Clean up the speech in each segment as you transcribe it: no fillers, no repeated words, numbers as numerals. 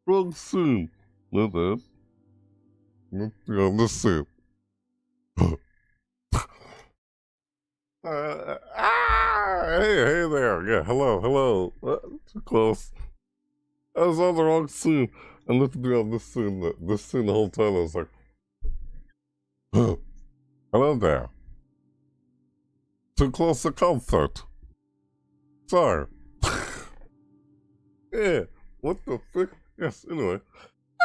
Wrong scene. My bad. Let's be on this scene. Hey there. Yeah, hello. Too close. I was on the wrong scene. And let's be on this scene. This scene the whole time. I was like, hello there. Too close to comfort. Sorry. Yeah. What the fuck? Yes. Anyway.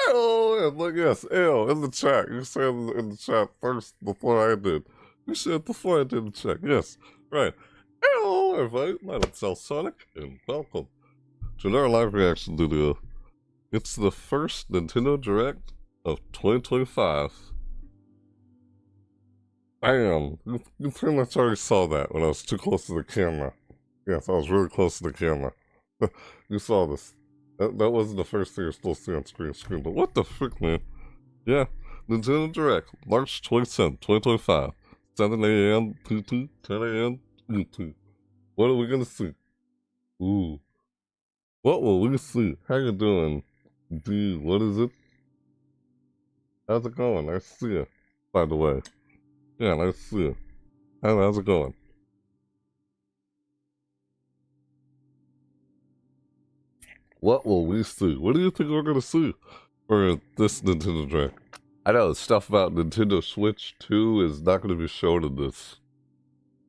Oh, like yes, L in the chat. You said in the chat first before I did. You said before I did the chat. Yes, right. Hello, everybody. My name's Alsonic, and welcome to another live reaction video. It's the first Nintendo Direct of 2025. Damn, you pretty much already saw that when I was too close to the camera. Yes, I was really close to the camera. You saw this. That wasn't the first thing you're supposed to see on screen, but what the frick, man? Yeah, Nintendo Direct, March 27th, 2025, 7 a.m. PT, 10 a.m. PT. What are we gonna see? Ooh. What will we see? How you doing? Dude, what is it? How's it going? Nice to see you, by the way. Yeah, nice to see you. How's it going? What will we see? What do you think we're gonna see for this Nintendo Direct? I know stuff about Nintendo Switch 2 is not gonna be shown in this.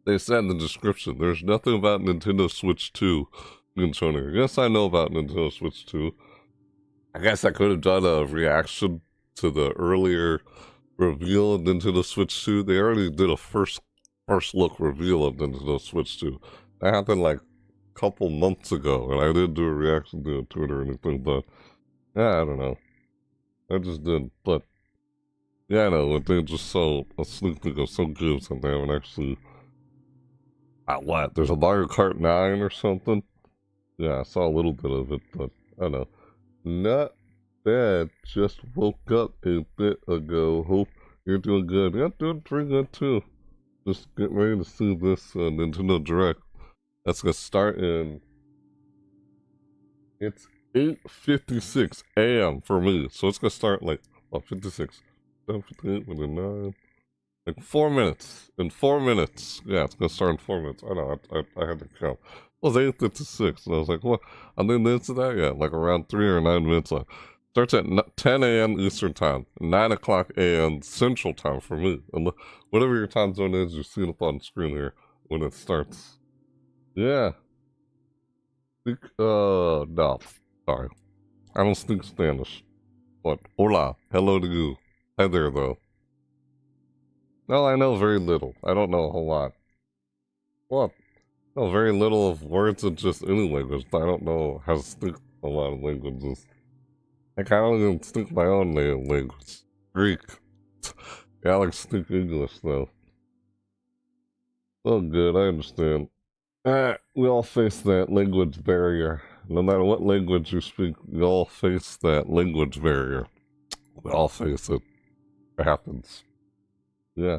They said in the description, there's nothing about Nintendo Switch 2 being shown here. Yes, I know about Nintendo Switch 2. I guess I could have done a reaction to the earlier reveal of Nintendo Switch 2. They already did a first look reveal of Nintendo Switch 2. That happened like couple months ago, and I didn't do a reaction to it or anything, but yeah, I don't know. I just did, but yeah, I know, when they just saw a sneak peek of some games and they haven't actually. What? There's a Mario Kart 9 or something? Yeah, I saw a little bit of it, but I don't know. Not bad. Just woke up a bit ago. Hope you're doing good. Yeah, doing pretty good too. Just getting ready to see this Nintendo Direct. That's gonna start in. It's 8:56 a.m. for me, so it's gonna start like 56, 7:58, 9, like 4 minutes. In 4 minutes, yeah, it's gonna start in 4 minutes. I know, I had to count. It was 8:56, and I was like, what? And then into that, yeah, like around 3 or 9 minutes. Starts at 10 a.m. Eastern Time, 9 o'clock a.m. Central Time for me. And whatever your time zone is, you see it up on the screen here when it starts. Yeah. No. Sorry. I don't speak Spanish. But, hola. Hello to you. Hi there, though. No, I know very little. I don't know a whole lot. What? No, very little of words in just any language. I don't know how to speak a lot of languages. Like, I don't even speak my own language. Greek. Yeah, I like speak English, though. Oh, good. I understand. We all face that language barrier. No matter what language you speak, we all face that language barrier. We all face it. It happens. Yeah.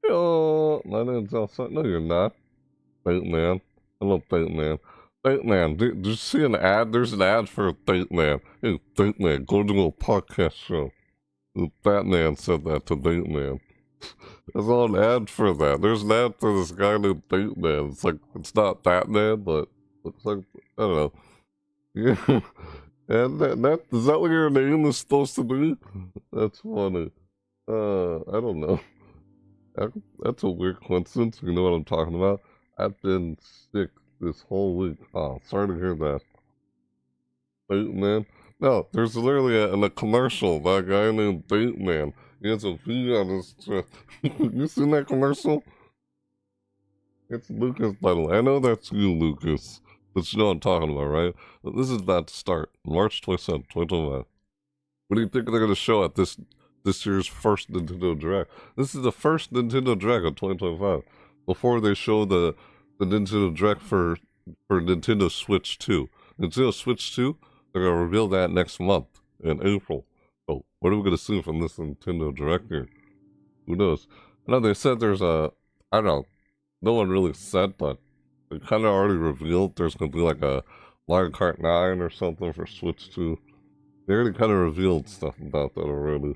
Oh, my name's Alsonic. No, you're not. Bateman. Hello, Bateman. Bateman, did you see an ad? There's an ad for Bateman. Hey, Bateman, go to a podcast show. Batman said that to Bateman. There's all an ad for that. There's an ad for this guy named Bateman. It's like, it's not Batman, but looks like, I don't know. Yeah. And is that what your name is supposed to be? That's funny. I don't know. That's a weird coincidence. You know what I'm talking about? I've been sick this whole week. Oh, sorry to hear that. Bateman? No, there's literally in a commercial that guy named Bateman. He has a V on his chest. You seen that commercial? It's Lucas, by the way. I know that's you, Lucas. But you know what I'm talking about, right? But this is about to start. March 27th, 2025. What do you think they're going to show at this year's first Nintendo Direct? This is the first Nintendo Direct of 2025. Before they show the Nintendo Direct for Nintendo Switch 2. Nintendo Switch 2, they're going to reveal that next month in April. So, what are we going to see from this Nintendo Direct here? Who knows? I know they said there's I don't know, no one really said, but they kind of already revealed there's going to be like a Mario Kart 9 or something for Switch 2. They already kind of revealed stuff about that already.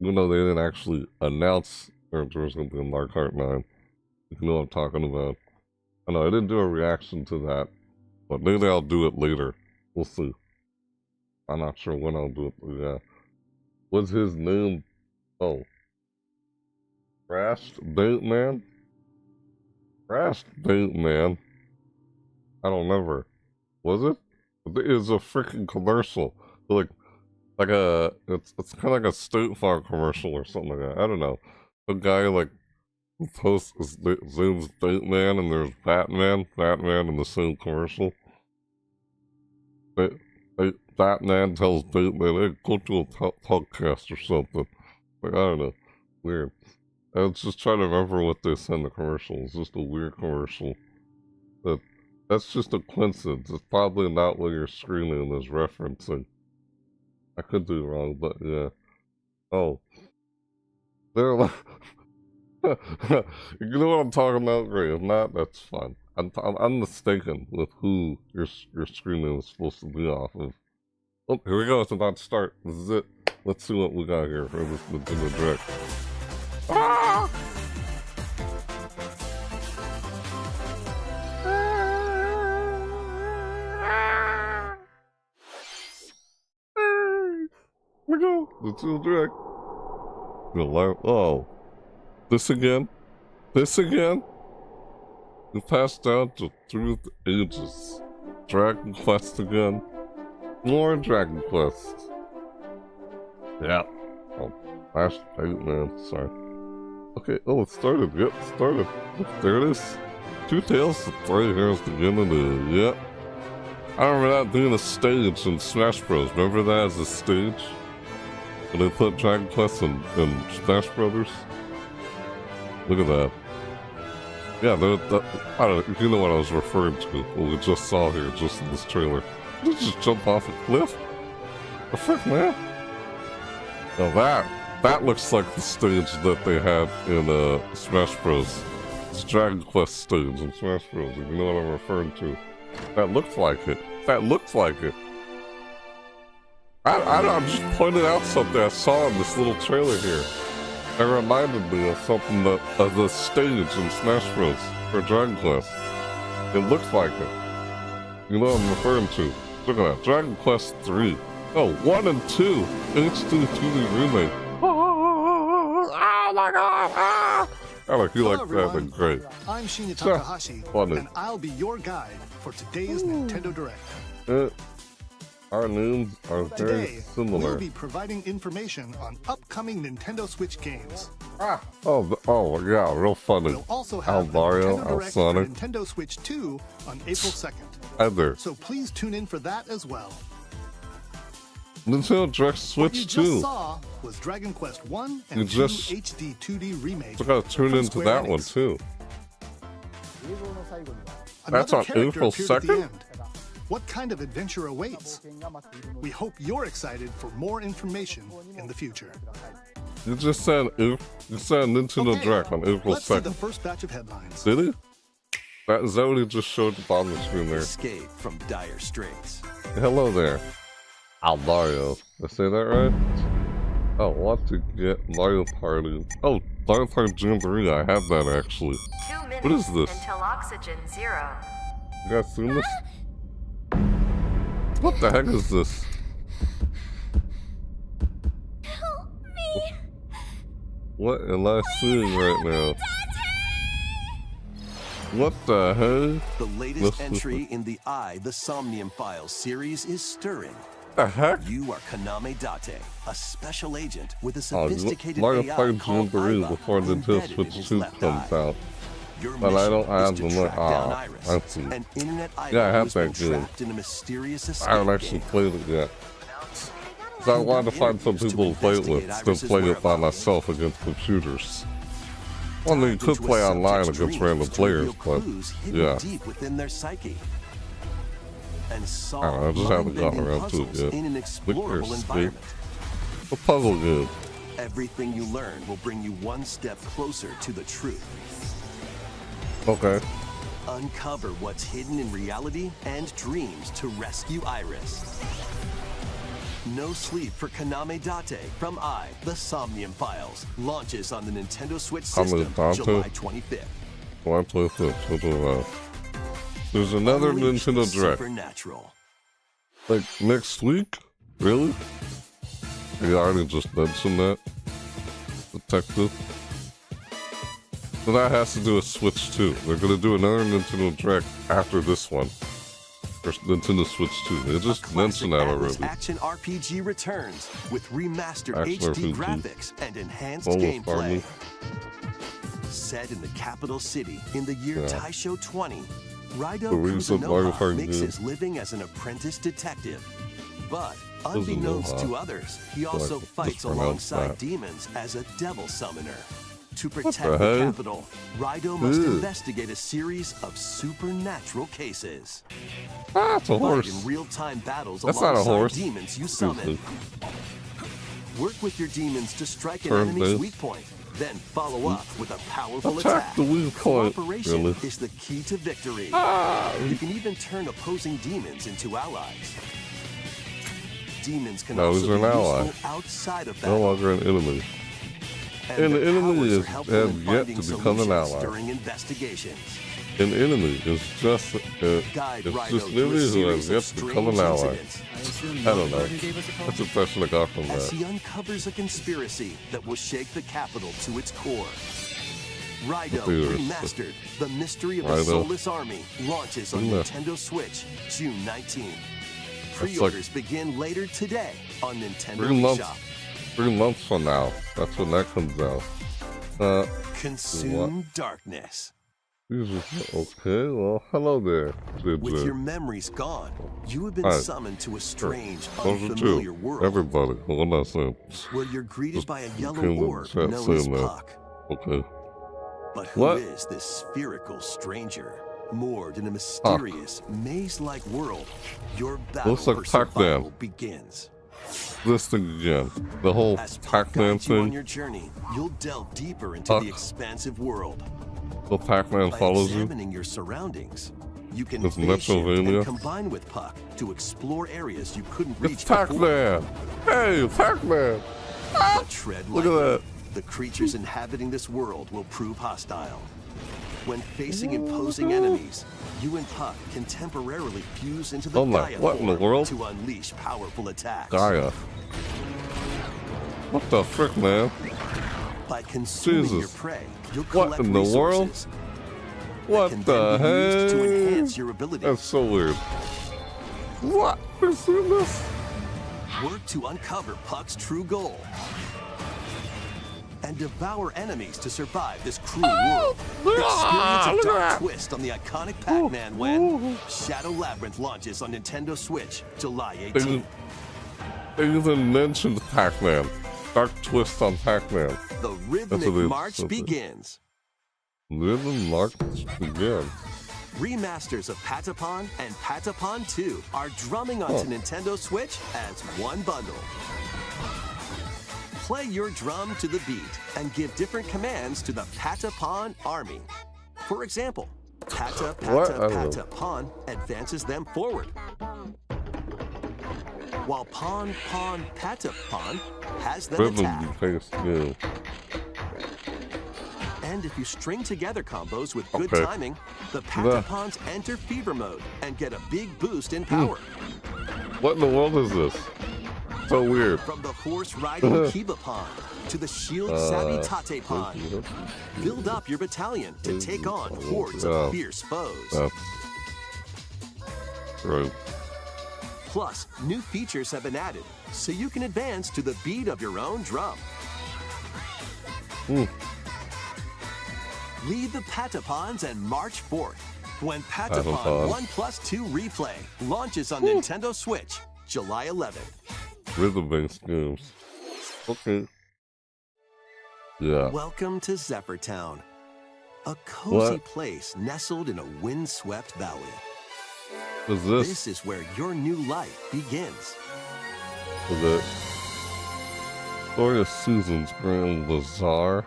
Even though they didn't actually announce there was going to be a Mark Heart 9. You know what I'm talking about. I know I didn't do a reaction to that, but maybe I'll do it later. We'll see. I'm not sure when I'll do it, but yeah. What's his name? Oh. Crashed Date Man? Crashed Date Man? I don't remember. Was it? It was a freaking commercial. Like it's kind of like a State Farm commercial or something like that. I don't know. A guy like host his name's Date Man, and there's Batman in the same commercial. Batman tells Date Man, "Hey, go to a podcast or something." Like, I don't know. Weird. I was just trying to remember what they said in the commercial. It's just a weird commercial. But that's just a coincidence. It's probably not what your screening is referencing. I could be wrong, but yeah. Oh. They're like... You know what I'm talking about? Great. If not, that's fine. I'm mistaken with who your screening is supposed to be off of. Oh, here we go. It's about to start. This is it. Let's see what we got here for this Nintendo Direct. Ah! Here we go. Nintendo Direct. Oh. This again? This again? We passed down through the ages. Dragon Quest again. More Dragon Quest. Yeah. Oh, Flash Date Man, sorry. Okay, oh, it started. Yep, it started. There it is. 2 tails to 3 hairs to get into. Yep. I remember that being a stage in Smash Bros. Remember that as a stage? When they put Dragon Quest in Smash Brothers? Look at that. Yeah, I don't know, you know what I was referring to, what we just saw here, just in this trailer. Did you just jump off a cliff? The frick, man? Now that looks like the stage that they had in Smash Bros. It's Dragon Quest stage in Smash Bros. If you know what I'm referring to. That looked like it. That looked like it. I just pointed out something I saw in this little trailer here. It reminded me of something of the stage in Smash Bros. For Dragon Quest. It looks like it. You know what I'm referring to. Look at that. Dragon Quest 3. Oh, 1 and 2. HD 2D remake. Oh my god! Ah! I like you like that, then great. I'm Shinya Takahashi, and I'll be your guide for today's Nintendo Direct. Our names are very similar. We'll be providing information on upcoming Nintendo Switch games. Oh yeah, real funny. We'll also have Mario, Nintendo Direct Alsonic. for Nintendo Switch 2 on April 2nd. Either. So please tune in for that as well. Nintendo Direct Switch 2. What you just saw was Dragon Quest 1 and 2 HD 2D remake. So I gotta tune into that one too. That's on April 2nd? What kind of adventure awaits? We hope you're excited for more information in the future. You just said Nintendo Direct on April 2nd. Let's see the first batch of headlines. Did he? Is that what he just showed at the bottom of the screen there? Escape from dire straits. Hello there. Mario. Did I say that right? Oh, want to get Mario Party. Oh, Mario Party Jamboree. I have that actually. 2 minutes what is this? Until oxygen 0. You guys seen this? What the heck is this? Help me! What am I seeing right now? What the heck? The latest entry in the the Somnium Files series is stirring. What the heck? You are Kaname Date, a special agent with a sophisticated Mario AI Party called Jamboree Iva before Nintendo embedded in Switch his 2 left comes eye. out. Your But I don't mission have is the to money. track down Iris, I see. an internet idol Yeah, I have who's been that game. trapped in a mysterious escape I haven't actually game. played it yet. So I wanted to find some people to play it with instead of playing it by myself against computers. Well, I mean, you could play online against random players, but yeah. Deep within their psyche. And I don't know, I just haven't gotten around to it yet. In an explorable Escape. environment. A puzzle game. Everything you learn will bring you one step closer to the truth. Okay. Uncover what's hidden in reality and dreams to rescue Iris. No Sleep for Kaname Date from The Somnium Files launches on the Nintendo Switch system July 25th. There's another Unleash Nintendo the Direct. Supernatural. Like next week? Really? You already just mentioned that. Detective. So that has to do with Switch 2. They're gonna do another Nintendo Direct after this one. Or Nintendo Switch 2. They just mentioned that already. Action RPG returns with remastered Action HD RPG. graphics and enhanced Almost gameplay. Farming. Set in the capital city in the year Taisho 20, Raido The recent Mario Kuzunoha Party makes game. his living as an apprentice detective. But unbeknownst to others, he also Just fights pronounce alongside that. demons as a devil summoner. To the protect the heck? capital, Raido must Ew. investigate a series of supernatural cases. Ah, it's a Fight horse. in real-time battles That's not a alongside horse. demons you summon. Work with your demons to strike an Turn enemy's base. weak point, then follow up with a powerful Attack attack. the weak point. Cooperation Really? is the key to victory. Ah! You can even turn opposing demons into allies. Demons can No, also he's be an ally. useful outside of No battle. longer an enemy. And And the their enemy powers is- are helpful has in yet finding to become an solutions ally. during investigations. An enemy is just Guide it's Raido just an through a enemy who has series yet of to become an strange ally. incidents I don't know. That's the impression I got from as that. he uncovers a conspiracy that will shake the capital to its core. Raido There's- Remastered, The Mystery of the Raido. Soulless Army, launches on Yeah. Nintendo Switch June 19th. That's Pre-orders begin later today on Nintendo 3 months. eShop. 3 months from now. That's when that comes out. Consume darkness. Okay, well, hello there, With your JJ. memories gone, you have been Hi. summoned to a strange, Those are unfamiliar two. world Everybody. What am I saying? where you're greeted Just by a yellow kill them, orb chat known as saying that. Puck. Okay. But who is What? this spherical stranger? Moored in a mysterious, maze-like world, your battle Looks like for Pac-Man. survival begins. This thing again. The whole As Puck Pac-Man guides you on thing. your journey, you'll delve deeper into Puck. the expansive world. The Pac-man By follows you. examining your surroundings, you can This phase shift Metrovania. and combine with Puck to explore areas you couldn't reach It's before. Pac-Man! Hey, Pac-Man! But tread Look at lightly. that. The creatures inhabiting this world will prove hostile. When facing imposing enemies, you and Puck can temporarily fuse into the Oh my- Gaia what in the form world? to unleash powerful attacks. Gaia. What the frick, man? By consuming Jesus. your prey, you'll What collect in the world? resources What that can the then be used to enhance heck? your abilities. That's so weird. What? You seen this? Work to uncover Puck's true goal. And devour enemies to survive this cruel world. look Experience at a dark that. twist on the iconic Pac-Man when Shadow Labyrinth launches on Nintendo Switch July 18th. They even mentioned Pac-Man. Dark twist on Pac-Man. The That's rhythmic what they- march something. begins. Living Mark again. Remasters of Patapon and Patapon 2 are drumming onto Nintendo Switch as one bundle. Play your drum to the beat and give different commands to the Patapon army. For example, Pata What? Pata I don't know. Patapon advances them forward, while Pon Pon Patapon has them Rhythm attack. based game. And if you string together combos with good Okay. timing, the Patapons enter fever mode and get a big boost in power. What in the world is this? So weird. From the horse riding Kiba Pond to the shield savvy Tate Pond, build up your battalion to take on hordes of fierce foes. Right. Plus, new features have been added, so you can advance to the beat of your own drum. Lead the Patapons and march forth when Patapon Patapon. 1+2 Replay launches on Nintendo Switch July 11th. Rhythm based games. Okay. Yeah. Welcome to Zephyr Town, a cozy What? place nestled in a windswept valley. Is this? This is where your new life begins. Is it? Story of Susan's Grand Bazaar.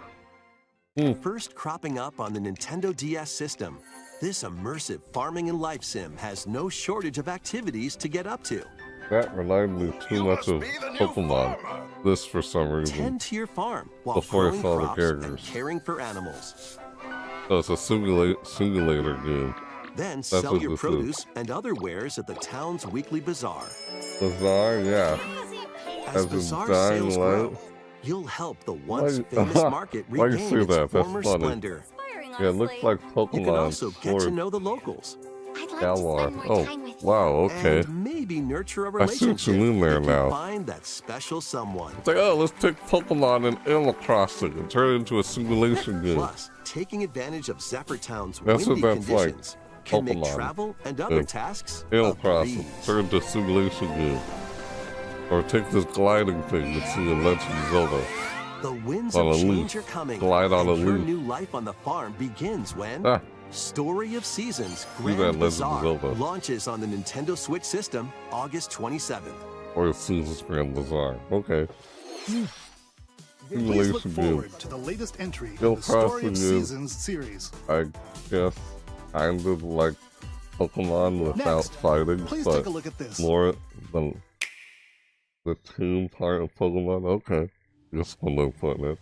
First cropping up on the Nintendo DS system, this immersive farming and life sim has no shortage of activities to get up to. That reminded me too much of Pokemon. This for some reason. Tend to your farm while Before I growing saw the crops characters. and caring for animals. So it's a simulator game. Then That's sell what your this is. produce and other wares at the town's weekly bazaar. Bazaar, yeah. As As in bazaar Dying sales grow, Light. you'll help the once Why- famous market why you regain say its that? That's former funny. splendor. Yeah, it looks like You Pokemon. can also get to Sword know the locals I'd like Galar. to spend more time Oh, with you. wow, okay. and maybe nurture a I see what relationship you mean there if now. you find that special someone. It's like, oh, let's take Pokemon and Animal Crossing and turn it into a simulation game. Plus, taking advantage of Zephyr Town's That's windy what that's like. conditions can make Pokemon. travel and other Yeah. tasks Animal a Crossing, breeze. turn into a simulation game. Or take this gliding thing you see in Legend of Zelda. The winds On of a change leaf. are coming, Glide on and a your leaf. new life on the farm begins when Ah, Story of Seasons that Grand Legend of Bazaar Zelda. launches on the Nintendo Switch system August 27th. or a Seasons Grand Bazaar. Okay. Please look Simulation game. forward to the latest entry Animal in the Story Crossing of is- Seasons series. I guess kind of like Pokemon without Next, fighting, Please but take a look at this. more than the team part of Pokemon. Okay, that's one way of putting it.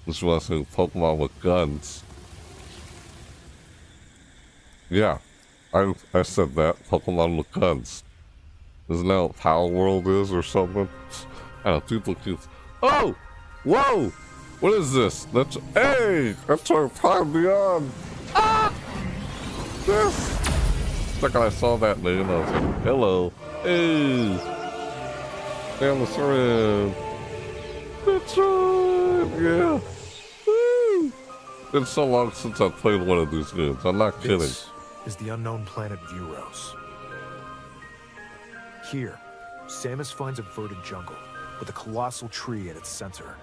Just want to say Pokemon with guns. Yeah, I said that. Pokemon with guns. Isn't that what Power World is or something? I don't know, people keep... Oh! Whoa! What is this? That's... Hey! That's our Prime Beyond! Ah! This! Second I saw that name, I was like, hello. Hey! Damn the syringe! That's right! Yeah! Woo! It's so long since I played one of these games. I'm not kidding. This is the unknown planet Vuros. Here, Samus finds a verdant jungle with a colossal tree at its center.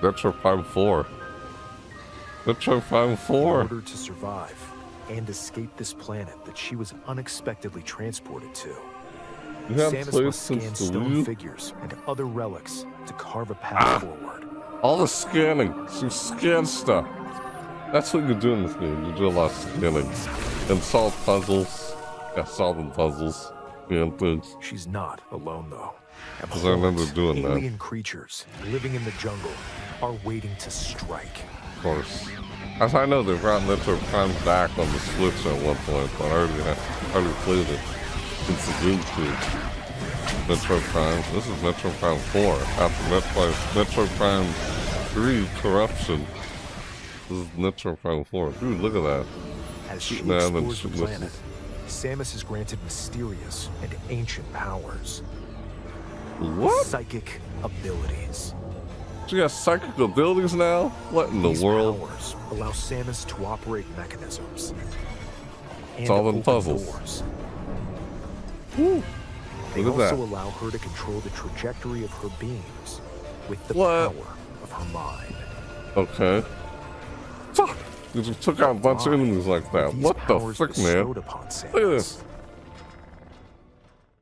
That's her Prime 4. That's her Prime In 4. order to survive and escape this planet that she was unexpectedly transported to, You have Samus played must scan since the stone Wii? figures and other relics to carve a path forward. All the scanning. She scans stuff. That's what you do in this game. You do a lot of scanning. And solve puzzles. Yeah, solving puzzles. And things. She's not alone, though. 'Cause I remember doing that. alien creatures living in the jungle are waiting to strike. Of course. As I know, they brought Metro Prime back on the Switch at one point, but I already played it since the GameCube. Metro Prime. This is Metro Prime 4. After Metro Prime 3 Corruption. This is Metro Prime 4. Dude, look at that. As she Man, and explores the shit planet, missiles. Samus is granted mysterious and ancient powers. What? Psychic abilities. She has psychic abilities now? What in the These world? powers allow Samus to operate mechanisms and Solving open puzzles. doors. Woo. They Look at also that. allow her to control the trajectory of her beams with the What? power of her mind. Okay. Fuck! You just took out a bunch of enemies like that. These What the powers frick, man? bestowed upon Look at Samus. this.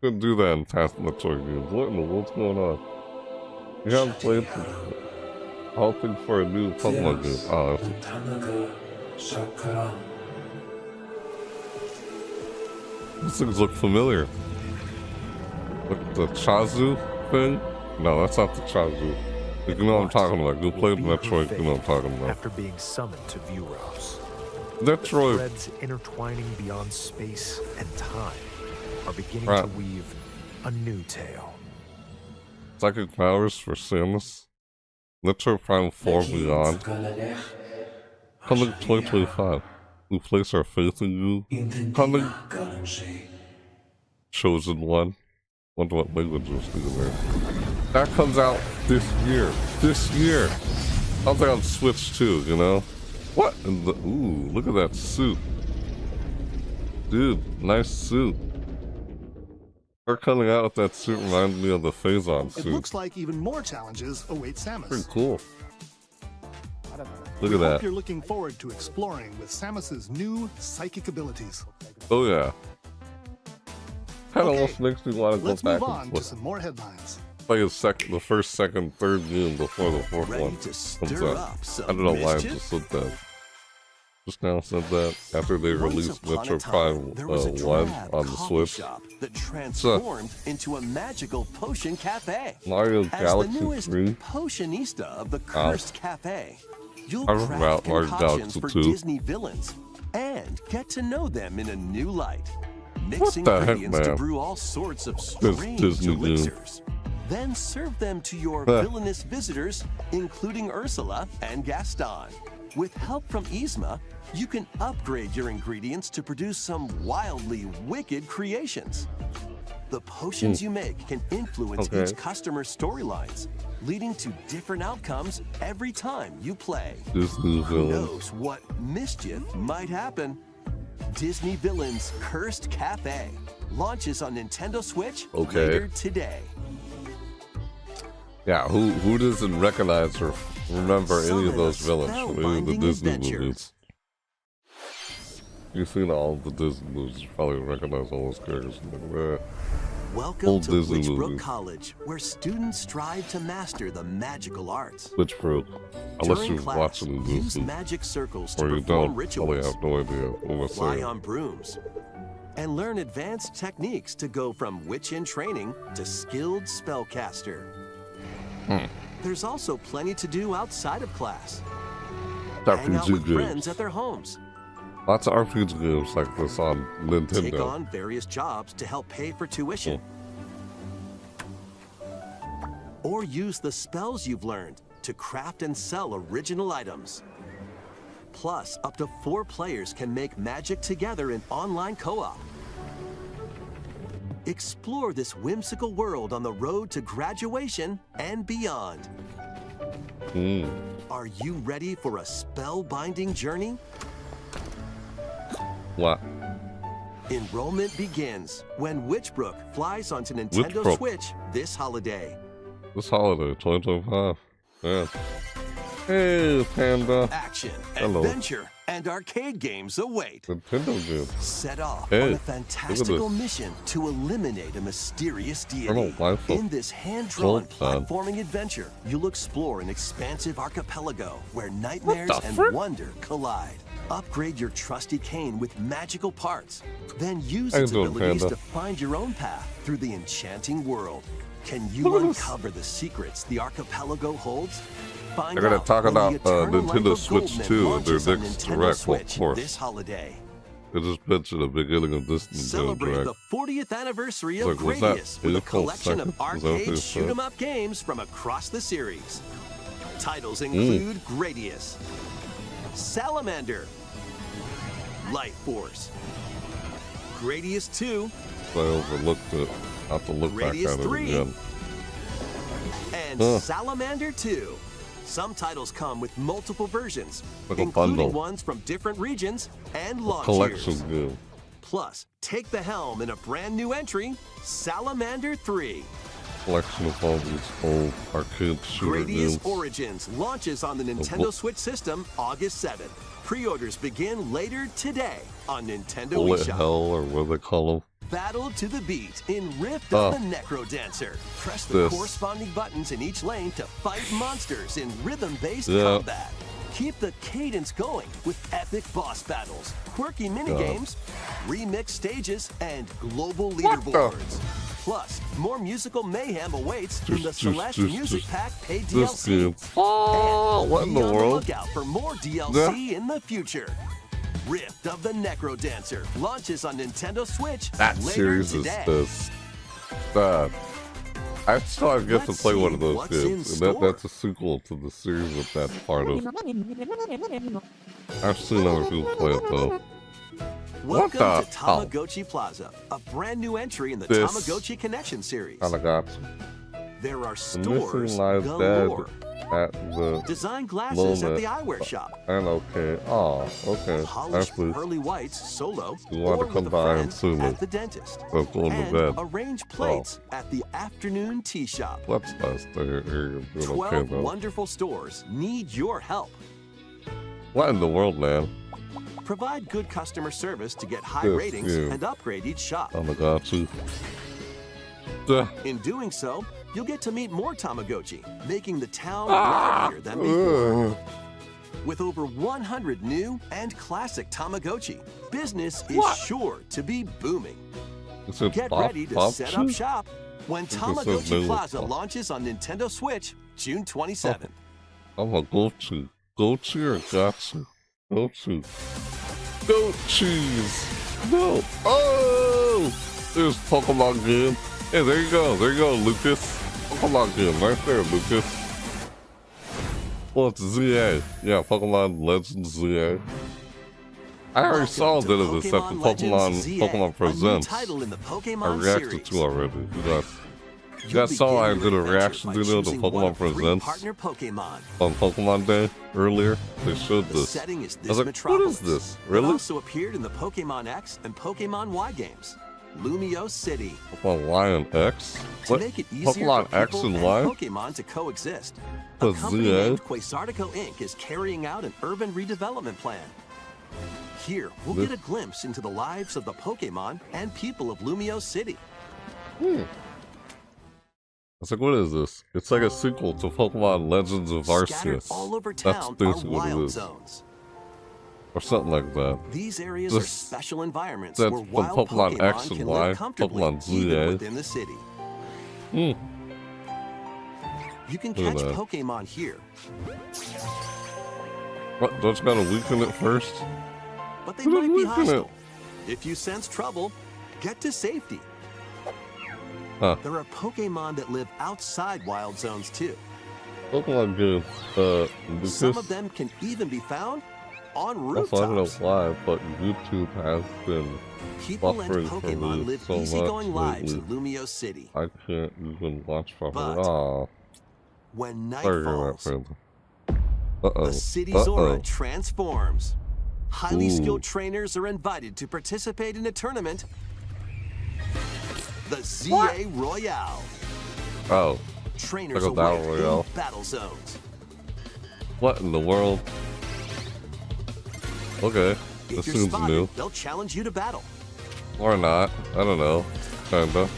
Couldn't do that in past Metroid games. What in the world's going on? You haven't played hoping for a new Pokemon game. Oh, these things look familiar. Like the Chazu thing? No, that's not the Chazu. You know what I'm talking about. You played Be her Metroid, you know what I'm talking about. After being summoned to Vuros. Metroid. Threads intertwining beyond space and time are beginning Right. to weave a new tale. Psychic powers for Samus. Metroid Prime 4 Beyond. Coming 2025. We place our faith in you. Coming. Chosen One. Wonder what language was speaking there. That comes out this year. This year. Sounds like on Switch too, you know? What in the... Ooh, look at that suit. Dude, nice suit. Her coming out with that suit reminds me of the Phazon It suit. looks like even more challenges await Samus. Pretty cool. Look We at hope that. you're looking forward to exploring with Samus's new psychic abilities. Oh yeah. Kind of Okay, almost makes me want to go Let's back move on and to some more headlines. play the first, second, third game before the fourth Ready one to comes stir out. up some I don't know why I mischief? just said that. just now said that after they Once released upon a Metro time, Prime there was a 1 drab on the coffee Switch. shop that transformed into a magical potion cafe. Mario As the Galaxy newest 3. potionista of the cursed cafe, you'll I remember craft Mario concoctions Galaxy for 2. Disney villains and get to know them in a new light. Mixing the heck, ingredients to man? brew all sorts of This strange Disney game. elixirs. Then serve them to your villainous visitors, including Ursula and Gaston. With help from Yzma, you can upgrade your ingredients to produce some wildly wicked creations. The potions you make can influence each customer's storylines, leading to different outcomes every time you play. Disney Who villain. knows what mischief might happen? Disney Villains Cursed Cafe launches on Nintendo Switch later today. Yeah, who doesn't recognize or remember any of those Summon a villains from any of the spellbinding Disney adventure. movies? You've seen all of the Disney movies, you probably recognize all those characters. Welcome Old to Disney Witchbrook movies. College, where students strive to master the magical arts. Which broke. Unless During you're class, watching the use Disney, magic circles to or you perform don't, rituals, probably have no idea what I'm fly saying. on brooms, and learn advanced techniques to go from witch in training to skilled spellcaster. There's also plenty to do outside of class. Hang out RPG with friends games. at their homes. Lots of RPG games like this on Nintendo. Take on various jobs to help pay for tuition. Or use the spells you've learned to craft and sell original items. Plus, up to 4 players can make magic together in online co-op. Explore this whimsical world on the road to graduation and beyond. Are you ready for a spellbinding journey? What? Enrollment begins when Witchbrook flies onto Nintendo Witchbrook. Switch this holiday. This holiday, 2025. Yeah. Hey, Panda. Action, Hello. adventure, and arcade games await. Nintendo game. Set off Hey, on look a at fantastical this. mission to eliminate a mysterious I deity. don't like it. In this hand-drawn Well done. platforming adventure, you'll explore an expansive archipelago where nightmares the and frick? wonder collide. Upgrade your trusty cane with magical parts. Then use How you its doing, abilities Panda? to find your own path through the enchanting world. Can you Look at this. uncover the secrets the archipelago holds? Find They're gonna out talk when the about Eternal Life Nintendo of Switch Goldman 2 in launches their on next Nintendo direct, well, of Switch course. this holiday. They just mentioned the beginning of this Nintendo Celebrate Direct. the 40th anniversary of Like, was that Gradius with a April collection of 2nd? Is that what arcade they said? shoot-'em-up games from across the series. Titles Mm. include Gradius, Salamander, Light Force, Gradius 2, I overlooked it. I have to look back Gradius at it 3. again. and Salamander 2. Some titles come with multiple versions, Like a including bundle. ones from different regions and launch Collection years. game. Plus, take the helm in a brand new entry, Salamander 3. Collection of all these old arcade shooter Gradius games. Origins launches on the Nintendo Switch system August 7th. Pre-orders begin later today on Nintendo Bullet eShop. Hell, or what do they call them? Battle to the beat in Rift of the Necro Dancer. Press the This. corresponding buttons in each lane to fight monsters in rhythm-based Yeah. combat. Keep the cadence going with epic boss battles, quirky minigames, remix stages, and global leaderboards. Plus, more musical mayhem awaits in the Celeste Music Pack paid This DLC. game. Oh, what in Be the on world? lookout for more DLC in the future. Rift of the Necro Dancer launches on Nintendo Switch That later series is today. this. I still have yet to Let's play one see of those what's in games, and store. that's a sequel to the series that that's part of. I've seen other people play it though. Welcome the to hell? Tamagotchi Plaza, a brand new entry in the This Tamagotchi Connection series. Kinda got There are the stores missing live galore. dead at the Design glasses at moment. the eyewear shop. and okay. Oh, okay. Polished Actually, pearly whites solo You want to or come with a by and friend see me. at the dentist. I'm going to And bed. arrange plates at the afternoon tea shop. Let's nice to hear you doing 12 okay though. wonderful stores need your help. What in the world, man? Provide good customer service to get high Yes, ratings yeah. and upgrade each shop. Oh my god, too. Duh. In doing so, you'll get to meet more Tamagotchi, making the town livelier than before. With over 100 new and classic Tamagotchi, business is sure to be booming. Get ready to set up shop when Tamagotchi Plaza launches on Nintendo Switch June 27th. I'm a go-to. Go-to or gotcha? Go-to. Goat cheese! No! Oh! There's Pokemon game. Hey, there you go. There you go, Lucas. Pokemon game right there, Lucas. Well, it's ZA. Yeah, Pokemon Legends ZA. I already saw a bit of this at the Pokemon Presents. I reacted to already. You guys saw I did a reaction video to Pokemon Presents on Pokemon Day earlier. They showed this. I was like, what is this? Really? It also appeared in the Pokemon X and Pokemon Y games. Lumio City. Pokemon Y and X? To make it easier Pokemon for X people and Y? Pokemon to coexist, a company named Quasartico Inc. is carrying out an urban redevelopment plan. Here, we'll get a glimpse into the lives of the Pokemon and people of Lumio City. I was like, what is this? It's like a sequel to Pokemon Legends of Arceus. All over town are wild zones. Or something like that. These areas are special environments where wild Pokemon X and can Y, live comfortably Pokemon even ZA. within the city. You can catch Pokemon here. What? Don't you gotta weaken it first? But they might be hostile. If you sense trouble, get to safety. There are Pokemon that live outside wild zones too. Pokemon good. Some of them can even be found on rooftops. I don't know why, but YouTube has been People and buffering Pokemon for me live so easygoing much lives lately. in Lumio City. I can't even watch properly. But when night falls, the city's aura transforms. Highly skilled trainers are invited to participate in a tournament, the ZA Royale. Oh. Trainers like a battle await royale. in battle zones. What in the world? Okay, If this you're seems spotted, new. they'll challenge you to battle. Or not. I don't know. Kinda.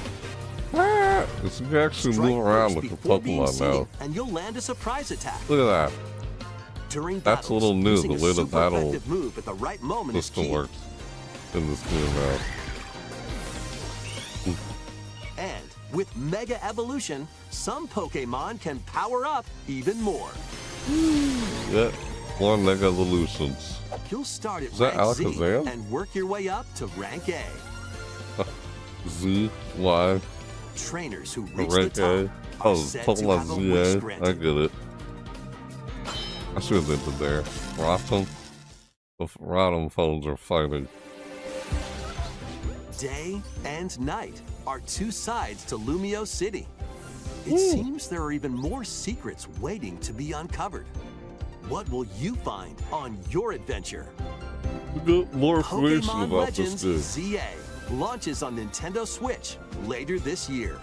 It's, you can actually Strike move around first with the before being Pokemon seen, now. and you'll land a surprise attack. Look at that. During That's battles, a little new, using the a way the super battle effective move at the right moment is system key. works in this game now. And with Mega Evolution, some Pokemon can power up even more. Yeah, more Mega Evolutions. You'll start at Is that rank Z Alakazam? and work your way up to rank A. Z, Y, Trainers who reach rank the top A. are Oh, said to Pokemon have a wish ZA. I granted. get it. I should have been there. Rotom. The Rotom phones are fighting. Day and night are two sides to Lumio City. It seems there are even more secrets waiting to be uncovered. What will you find on your adventure? We got more information Pokemon about Legends this game. ZA launches on Nintendo Switch later this year.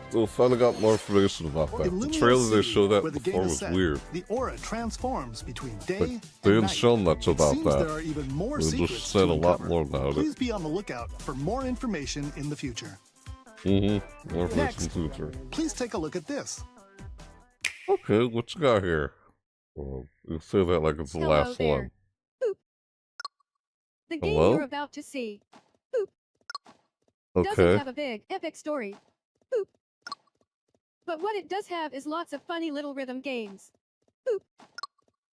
So finally got more information about that. In The Lumio trailer they City, showed that where the before game is was set, weird. The aura transforms between day Like, and they didn't night. show much It about seems that. there are even more They secrets just said to a lot uncover. more about Please it. be on the lookout for more information in the future. More information Next. future. Please take a look at this. Okay, what you got here? Well, you say that like it's the Hello last there. one. Boop. The game Hello? you're about to see doesn't Okay. have a big, epic story. Boop. But what it does have is lots of funny little rhythm games. Boop.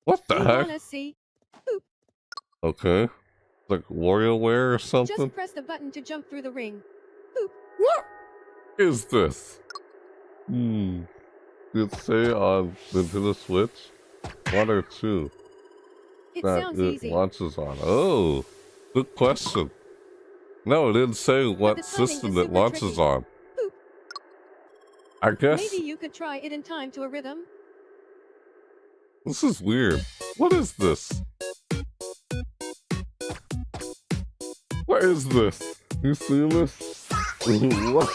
What the You heck? wanna see? Okay. Like WarioWare or something? Just press the button to jump through the ring. What is this? Did it say on Nintendo Switch? 1 or 2? It That sounds it easy. launches on. Oh, good question. No, it didn't say what the timing system is it super launches tricky. on. Boop. I guess Maybe you could try it in time to a rhythm. this is weird. What is this? What is this? You see this? What?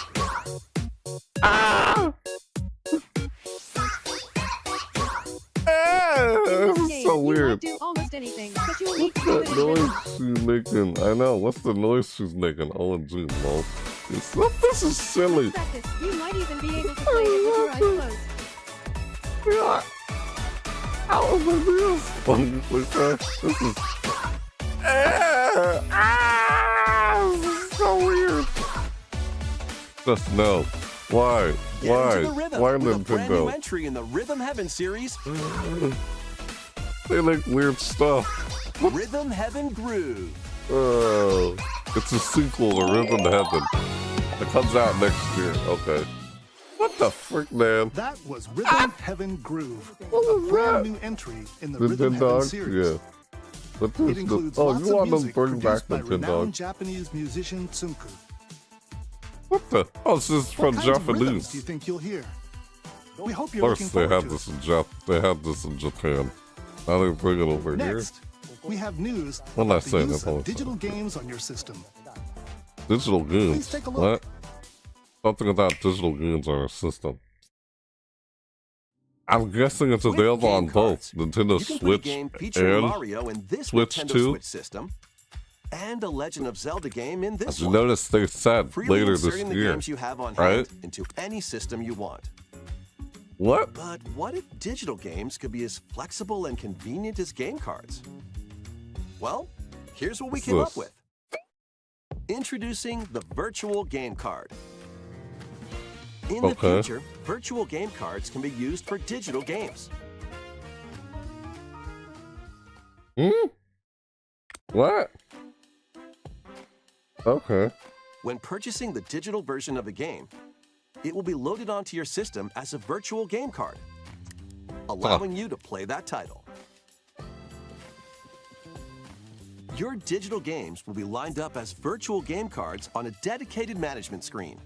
Ah! This is so You might weird. do almost anything, but you'll need to do What's it that in rhythm. noise she's making? I know. What's the noise she's making? OMG, lol. This is silly. Practice. You might even be able to play it with your eyes closed. Yeah. Ow. This is this is so weird. Just no. Why? Get Why? into the rhythm Why with a brand new Nintendo? entry in the Rhythm Heaven series, They like weird stuff. Rhythm Heaven Groove. Oh, it's a sequel to Rhythm Heaven. It comes out next year. Okay. What the frick, man? That was Rhythm Heaven Groove, What a was brand that? new entry in the Rhythm Heaven Nintendo? series. Yeah. What It is the, includes oh, lots you of want them to music bring back produced by renowned Nintendo? Japanese musician Tsunku. What the? Oh, this is What from kinds of rhythms do you Japanese. think you'll hear? We hope Of you're looking course, they forward had to this it. in They had this in Japan. Now they bring it over here. Next, we have news What am I about the saying? use That's of digital games on your system. Digital goons. take a look. What? Something about digital goons on our system. I'm guessing it's With available on game both cards, Nintendo you can play a Switch game featuring and Mario in this Switch Nintendo 2. Switch system, and a Legend of Zelda game in this as you one. notice they said Freely later this inserting the year. games you have on right? hand into any system you want. What? But what if digital games could be as flexible and convenient as game cards? Well, here's what we What's came up this? with. Introducing the Virtual Game Card. In the Okay. future, virtual game cards can be used for digital games. Hmm? What? Okay. When purchasing the digital version of a game, it will be loaded onto your system as a virtual game card, allowing you to play that title. Your digital games will be lined up as virtual game cards on a dedicated management screen.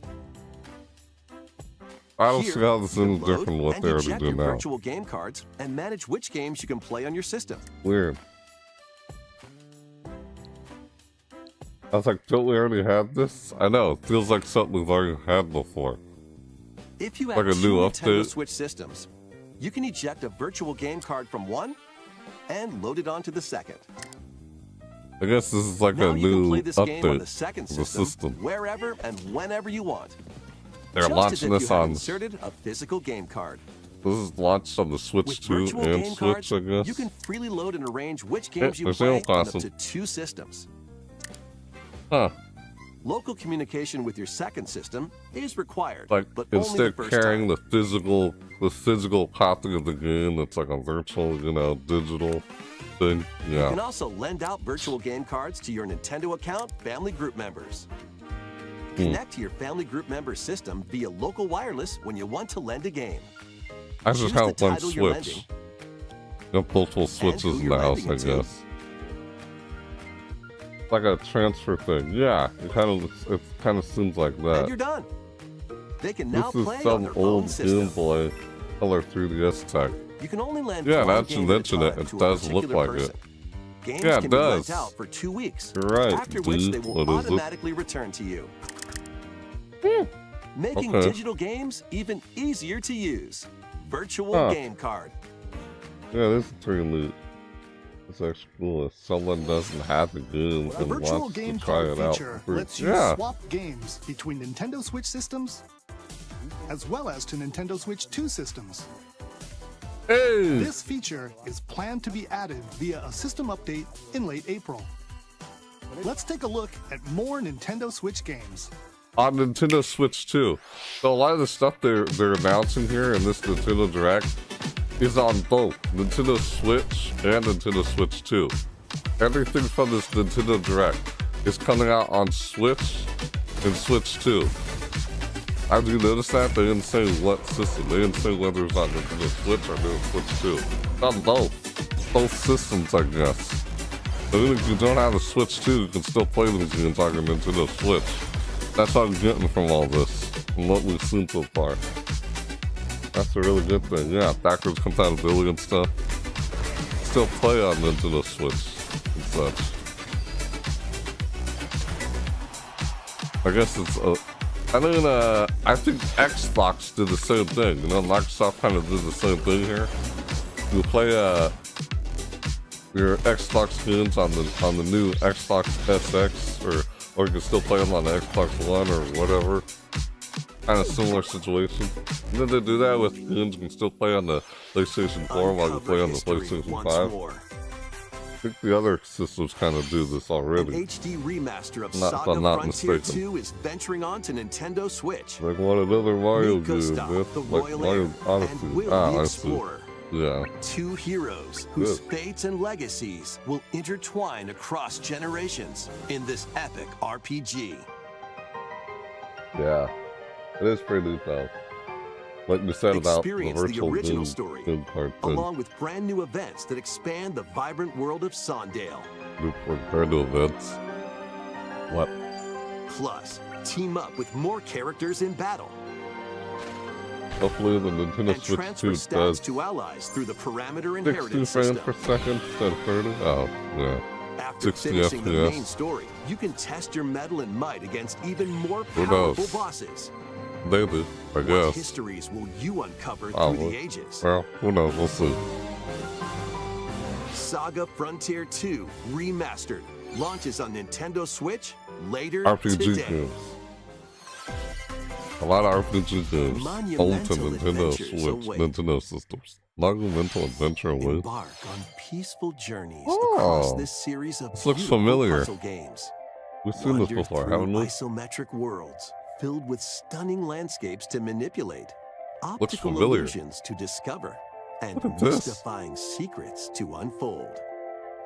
I don't Here, see how this is you any can load different from what and they already eject do your now. virtual game cards and manage which games you can play on your system. Weird. I was like, don't we already have this? I know, it feels like something we've already had before. If you Like have a two new Nintendo update? Switch systems, you can eject a virtual game card from one and load it onto the second. I guess this is like Now a you can new play this game on the update second of the system, system. wherever and whenever you want. They're just as launching if this you had on. inserted a physical game card. This is launched on the With Switch 2 virtual and game Switch, cards, I guess. you can freely load and arrange which Yeah, games you there's play Animal on up Crossing. to 2 systems. Huh. Local communication with your second system is required, Like, but only the instead of first carrying time. the physical copy of the game, it's like a virtual, digital thing. You Yeah. can also lend out virtual game cards to your Nintendo account family group members. Connect to your family group member system via local wireless when you want to lend a game. I just Choose have the one title you're Switch. lending, You have multiple switches who in you're the house, I lending it to. guess. Like a transfer thing. Yeah, it kind of seems like and that. you're done. They can now This play is on some their own old system. Game Boy Color 3DS tech. You can only lend Yeah, one now that you game at a mention it, time it to a does look particular like it. person. Games Yeah, it can be lent does. out for 2 weeks, You're right, after which dude. they will What is it? automatically return to you. Making Okay. digital games even easier to use. Virtual Huh. game card. Yeah, this is pretty neat. It's actually cool. If someone doesn't have the game The and virtual wants to game try card it out feature for free. lets you Yeah. swap games between Nintendo Switch systems as well as to Nintendo Switch 2 systems. Hey! This feature is planned to be added via a system update in late April. Let's take a look at more Nintendo Switch games. On Nintendo Switch 2. So a lot of the stuff they're announcing here in this Nintendo Direct is on both Nintendo Switch and Nintendo Switch 2. Everything from this Nintendo Direct is coming out on Switch and Switch 2. Have you noticed that? They didn't say what system. They didn't say whether it's on Nintendo Switch or Nintendo Switch 2. It's on both. Both systems, I guess. But even if you don't have a Switch 2, you can still play these games on your Nintendo Switch. That's what I'm getting from all this, from what we've seen so far. That's a really good thing. Yeah, backwards compatibility and stuff. Still play on Nintendo Switch and such. I guess it's I think Xbox did the same thing. Microsoft kind of did the same thing here. You play your Xbox games on the new Xbox SX, or you can still play them on the Xbox One or whatever. kind of similar situation. And then they do that with games you can still play on the PlayStation 4 while you play on the PlayStation 5. I think the other systems kind of do this already. An HD remaster of Not- if Saga I'm not Frontier mistaken. 2 is venturing on to Nintendo Switch. Like what another Mario Meet game, Gustav, man. the Like Royal Mario Heir, Odyssey. and Will Ah, the I see. Explorer. Yeah. Two heroes whose Good. fates and legacies will intertwine across generations in this epic RPG. Yeah. It is pretty neat though. Like you said about the Experience the virtual original game, story, game part thing. along with brand new events that expand the vibrant world of Sondale. Compared to events. What? Plus, team up with more characters in battle Hopefully the Nintendo and Switch transfer 2 stats does to allies through the parameter 60 inheritance frames system. per second instead of 30. Oh, yeah. After 60 finishing the FPS. main story, you can test your mettle and might against even more Who powerful knows? bosses. Maybe, I What guess. histories will you uncover Oh, through well. the ages? Well, who knows? We'll see. Saga Frontier 2 Remastered launches on Nintendo Switch later RPG today. games. A lot of RPG games. Old to Monumental Nintendo adventures Switch, await. Nintendo systems. Monumental adventure away. Embark on peaceful journeys Oh. across this series of This looks beautiful familiar. puzzle games. We've seen this Wander before, through haven't we? isometric worlds filled with stunning landscapes to manipulate, Looks optical familiar. illusions to discover, and What is this? mystifying secrets to unfold.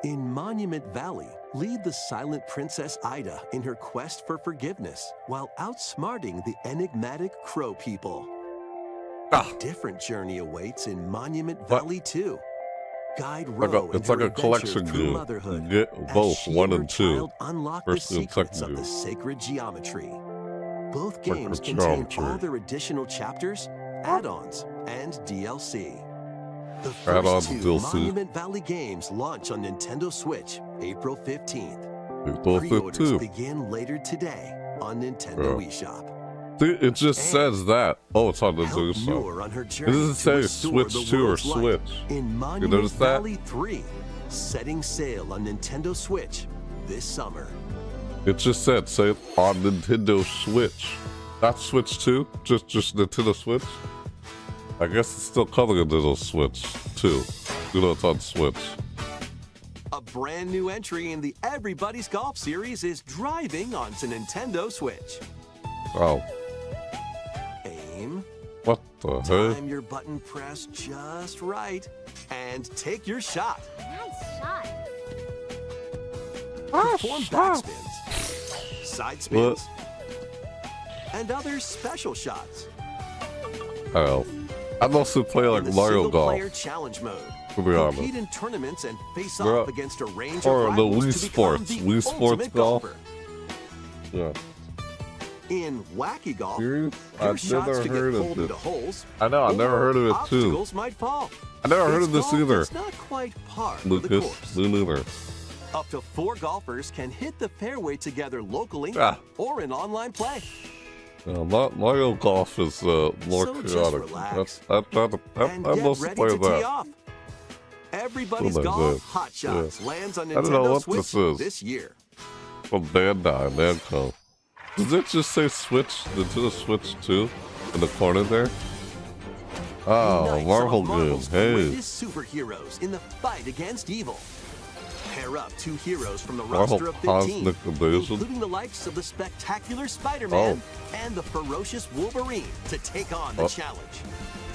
In Monument Valley, lead the silent Princess Ida in her quest for forgiveness while outsmarting the enigmatic Crow people. Ah. A different journey awaits in Monument What? Valley 2. Guide Like Row it's in like her a adventure collection through game. motherhood. You get as both, she 1 her and 2. child unlock First the and secrets second of the game. sacred geometry. Both Sacred games contain geometry. all their additional chapters, add-ons, and DLC. The Add-ons first and two DLC. Monument Valley games launch on Nintendo Switch April 15th. April Pre-orders 15th. begin later today on Nintendo Yeah. eShop. See, it just And says that. Oh, it's on the Help Nintendo Switch. Noor on her It journey doesn't to say restore Switch the 2 or world's light Switch. in Monument notice that? Valley 3, setting sail on Nintendo Switch this summer. It just said, say, on Nintendo Switch. Not Switch 2, just Nintendo Switch. I guess it's still coming a Nintendo Switch 2. You know, it's on Switch. A brand new entry in the Everybody's Golf series is driving onto Nintendo Switch. Oh, Aim, what the heck? time your button press just right, and take your shot. Nice shot. Perform backspins, side spins, and other special shots. Oh. I mostly play like In the Mario single-player Golf, challenge mode, to be honest. compete in tournaments and face Or- off against a range or of the rivals Wii to become Sports. the Wii Sports ultimate golf. golfer. Yeah. In Wacky Golf, Serious? your I've shots never could heard get of pulled this. into holes. I know, I never or heard of it too. Obstacles might fall. I never heard It's of this golf either. that's not quite par for the Lucas, course. me neither. Up to 4 golfers can hit the fairway together locally Ah. or in online play. Mario Golf is more So just chaotic. relax I and get mostly ready play to tee that. off. Everybody's What Golf is it? Hot Shots lands on I don't know Nintendo what Switch this is. this year. From Bandai Namco. Does it just say Switch, Nintendo Switch 2 in the corner there? Oh, Unite some Marvel of game. Marvel's Hey. greatest superheroes in the fight against evil. Pair up 2 heroes from the Marvel roster of 15, Cosmic Invasion. including the likes of the spectacular Spider-Man Oh. and the ferocious Wolverine to take on the Oh. challenge.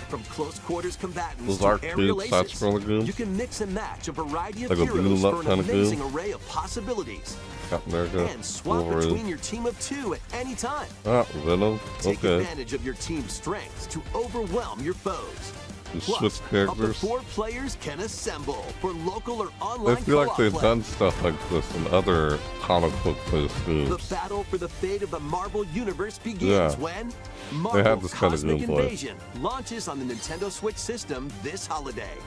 From close quarters combatants Those to arcade aerial aces, side-scrolling games? you can mix and match a variety of Like a heroes beat-em-up for an kind of game? amazing array of possibilities. Captain America. And swap Wolverine. between your team of 2 at any time. Ah, Venom. Take Okay. advantage of your team's strengths to overwhelm your foes. You Plus, switch up to characters. 4 players can assemble for local or I online feel like co-op they've play. done stuff like this in other comic book based The games. battle for the fate of the Marvel Universe begins Yeah. when Marvel have this kind of Cosmic gameplay. Invasion launches on the Nintendo Switch system this holiday.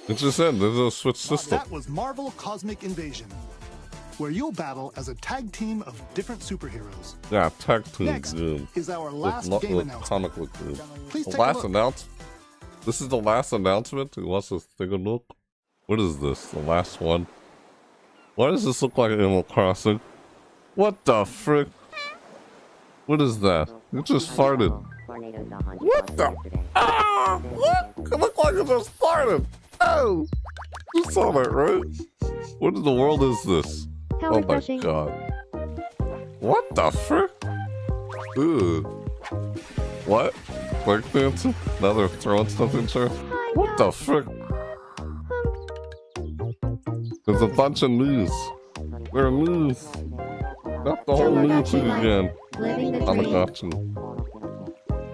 It just said there's a Switch system. That was Marvel Cosmic Invasion, where you'll battle as a tag team of different superheroes. Yeah, tag team Next game. is our With last lo- game with announcement. comic book game. Please The take a last look. announcement. This is the last announcement. Who wants to take a look? What is this? The last one. Why does this look like Animal Crossing? What the frick? What is that? You just farted. What the? Ah! What? It looked like it just farted. Oh! You saw that, right? What in the world is this? How Oh my refreshing. god. What the frick? Ew. What? Break dancing? Now they're throwing stuff in there? What the frick? There's a bunch of news. There are news. Not the whole news thing again. Living the I'm dream. got you.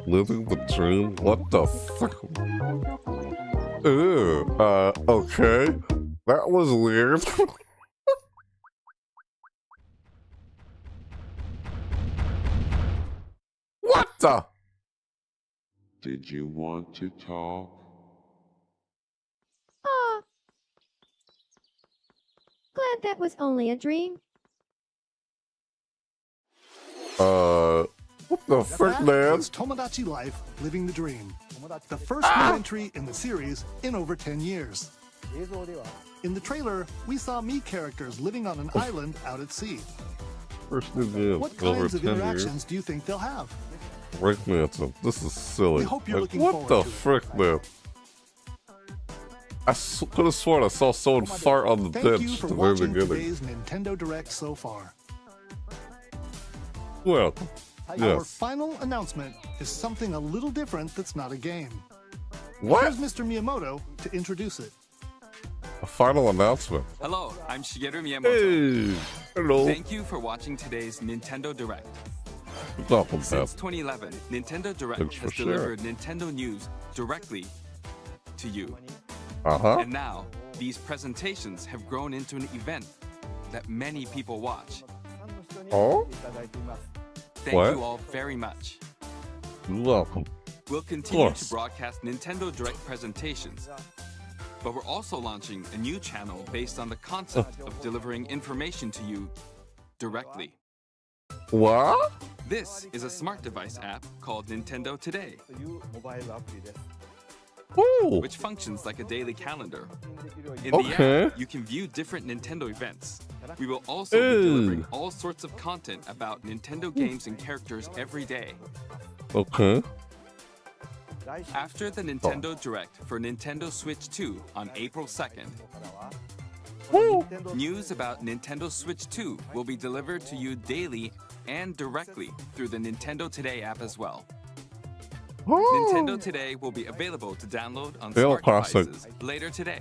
Living the dream? What the fuck? Ew, okay. That was weird. What the? Did you want to talk? Aw. Glad that was only a dream. What the frick, That man? is Tomodachi Life Living the Dream. The first new entry in the series in over 10 years. In the trailer, we saw Mii characters living on an island out at sea. First new game. What Over kinds of 10 years. interactions do you think they'll have? Break dancing. This is silly. We hope you're looking what forward the to it. frick, man? I could have sworn I saw someone fart on the Thank you bench for at the very watching beginning. today's Nintendo Direct so far. Well, Our yes. final announcement is something a little different that's not a game. What? Here's Mr. Miyamoto to introduce it. A final announcement. Hello, I'm Shigeru Miyamoto. Hey, hello. Thank you for watching today's Nintendo Direct. Welcome Since back. 2011, Nintendo Direct Thanks for has delivered Nintendo news directly to you. Uh-huh. And now, these presentations have grown into an event that many people watch. Oh? Thank What? you all very much. You're welcome. We'll continue course. to broadcast Nintendo Direct presentations, but we're also launching a new channel based on the concept of delivering information to you directly. What? This is a smart device app called Nintendo Today, Ooh. which functions like a daily calendar. In Okay. the app, you can view different Nintendo events. We will also be delivering all sorts of content about Nintendo games and characters every day. Okay. After the Nintendo Direct for Nintendo Switch 2 on April 2nd, news about Nintendo Switch 2 will be delivered to you daily and directly through the Nintendo Today app as well. Nintendo Today will be available to download on smart classic. devices later today.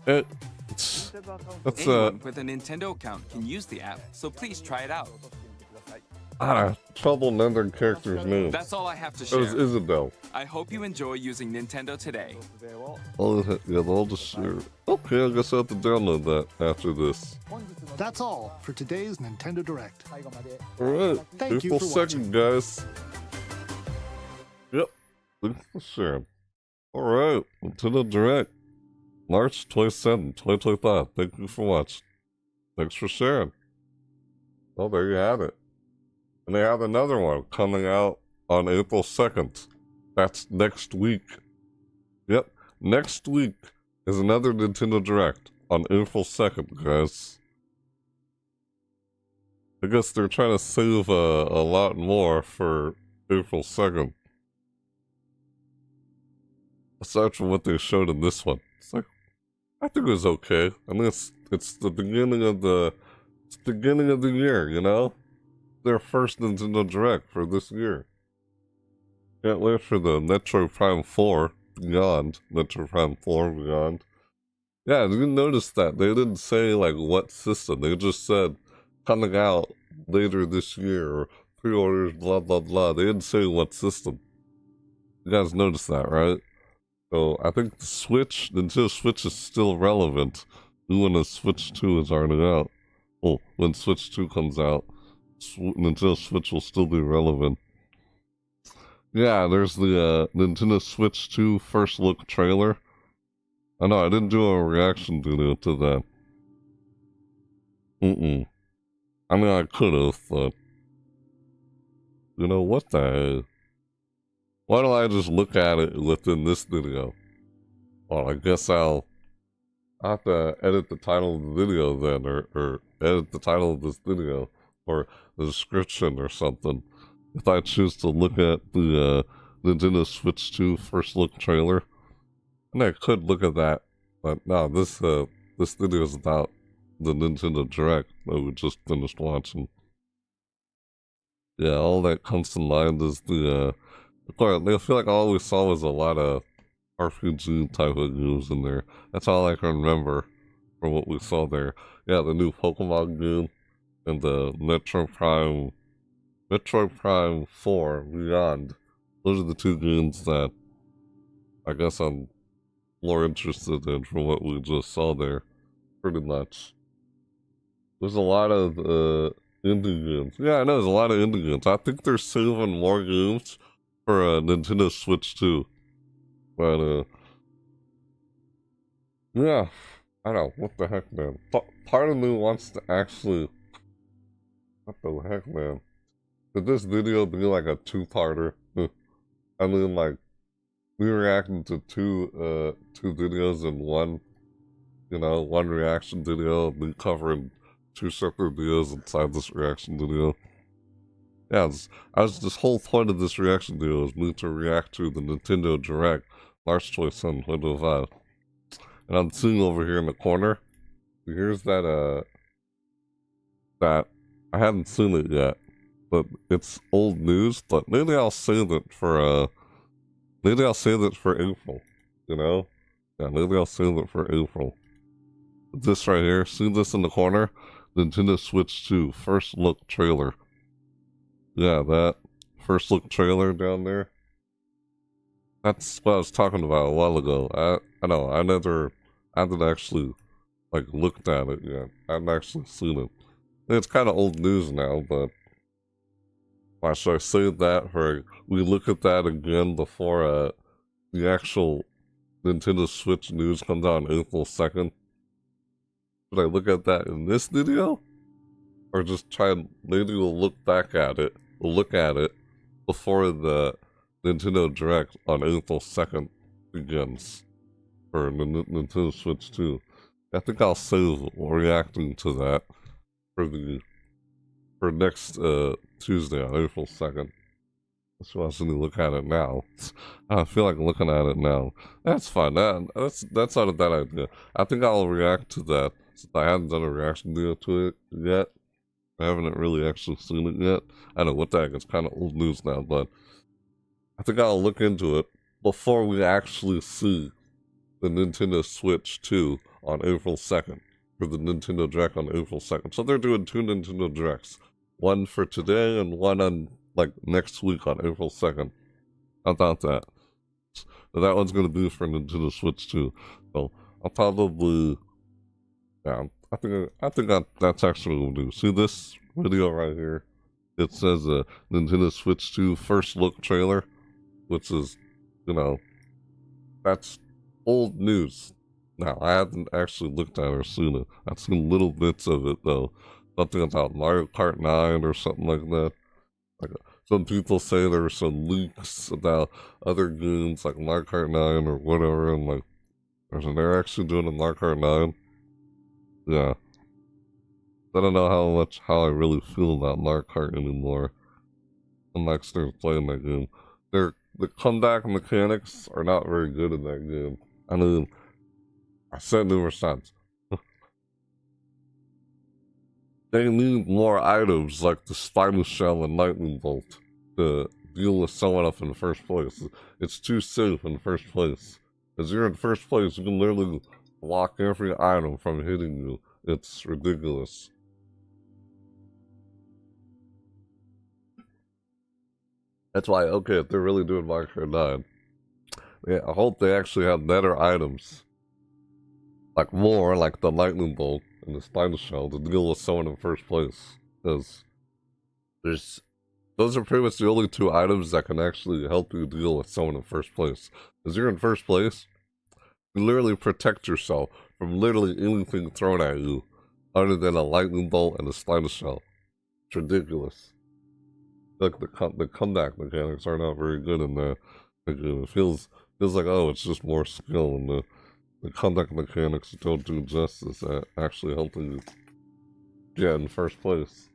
It's Anyone with a Nintendo account can use the app, so please try it out. trouble remembering characters' names. That's all I have to That was share. Isabel. I hope you enjoy using Nintendo Today. Oh, yeah, I'll just share. Okay, I guess I have to download that after this. That's all for today's Nintendo Direct. Alright, Thank you April for 2nd, guys. Yep, thanks for sharing. Alright, Nintendo Direct. March 27, 2025. Thank you for watching. Thanks for sharing. Well, there you have it. And they have another one coming out on April 2nd. That's next week. Yep, next week is another Nintendo Direct on April 2nd, guys. I guess they're trying to save a lot more for April 2nd. Aside from what they showed in this one. It's like, I think it was okay. I mean, it's the beginning of the year, you know? Their first Nintendo Direct for this year. Can't wait for the Metro Prime 4 Beyond. Metro Prime 4 Beyond. Yeah, you notice that they didn't say like what system. They just said coming out later this year or pre-orders, blah blah blah. They didn't say what system. You guys noticed that, right? So I think the Switch, Nintendo Switch is still relevant. Even when the Switch 2 is already out. Oh, when Switch 2 comes out, Nintendo Switch will still be relevant. Yeah, there's the Nintendo Switch 2 first look trailer. I know, I didn't do a reaction video to that. I mean, I could've, but... You know, what the hell? Why don't I just look at it within this video? Well, I guess I'll have to edit the title of the video then, or edit the title of this video, or the description or something. if I choose to look at the Nintendo Switch 2 first look trailer. And I could look at that, but no, this video is about the Nintendo Direct that we just finished watching. Yeah, all that comes to mind is the of course, I feel like all we saw was a lot of RPG type of games in there. That's all I can remember from what we saw there. Yeah, the new Pokemon game and the Metroid Prime 4 Beyond. Those are the two games that I guess I'm more interested in from what we just saw there. Pretty much. There's a lot of indie games. Yeah, I know there's a lot of indie games. I think they're saving more games for Nintendo Switch 2. But yeah, I don't know. What the heck, man? Part of me wants to actually... What the heck, man? Could this video be like a two-parter? I mean, like, we reacting to two videos in one, you know, one reaction video, me covering two separate videos inside this reaction video. Yeah, this whole point of this reaction video is me to react to the Nintendo Direct, March 27, 2025. And I'm seeing over here in the corner, here's that, that, I haven't seen it yet, but it's old news, but maybe I'll save it for, maybe I'll save it for April, you know? Yeah, maybe I'll save it for April. This right here, see this in the corner? Nintendo Switch 2 first look trailer. Yeah, that first look trailer down there. That's what I was talking about a while ago. I know, I haven't actually, like, looked at it yet. I haven't actually seen it. It's kind of old news now, but why should I say that for, we look at that again before, the actual Nintendo Switch news comes out on April 2nd? Should I look at that in this video? Or just try and, maybe we'll look back at it, before the Nintendo Direct on April 2nd begins for Nintendo Switch 2. I think I'll save reacting to that for next Tuesday on April 2nd. That's why I should look at it now. I feel like looking at it now. That's fine. That's not a bad idea. I think I'll react to that since I haven't done a reaction video to it yet. I haven't really actually seen it yet. I know what the heck, it's kind of old news now, but I think I'll look into it before we actually see the Nintendo Switch 2 on April 2nd. For the Nintendo Direct on April 2nd. So they're doing two Nintendo Directs. One for today and one on, like, next week on April 2nd. How about that? So that one's going to be for Nintendo Switch 2. So I'll probably... Yeah, I think that's actually what we'll do. See this video right here? It says Nintendo Switch 2 first look trailer, which is, you know, that's old news. Now, I haven't actually looked at it or seen it. I've seen little bits of it, though. Something about Mario Kart 9 or something like that. Like, some people say there were some leaks about other games like Mario Kart 9 or whatever, and like, they're actually doing a Mario Kart 9. Yeah. I don't know how I really feel about Mario Kart anymore. I'm not still playing that game. The comeback mechanics are not very good in that game. I mean, I said numerous times. They need more items like the Spinal Shell and Lightning Bolt to deal with someone up in the first place. It's too safe in the first place. As you're in first place, you can literally block every item from hitting you. It's ridiculous. That's why, okay, if they're really doing Mario Kart 9, yeah, I hope they actually have better items. Like more, like the Lightning Bolt and the Spinal Shell to deal with someone in first place. Because those are pretty much the only two items that can actually help you deal with someone in first place. Because you're in first place, you literally protect yourself from literally anything thrown at you other than a Lightning Bolt and a Spinal Shell. It's ridiculous. Like the comeback mechanics are not very good in that. It feels like, oh, it's just more skill, and the comeback mechanics don't do justice at actually helping you get in first place.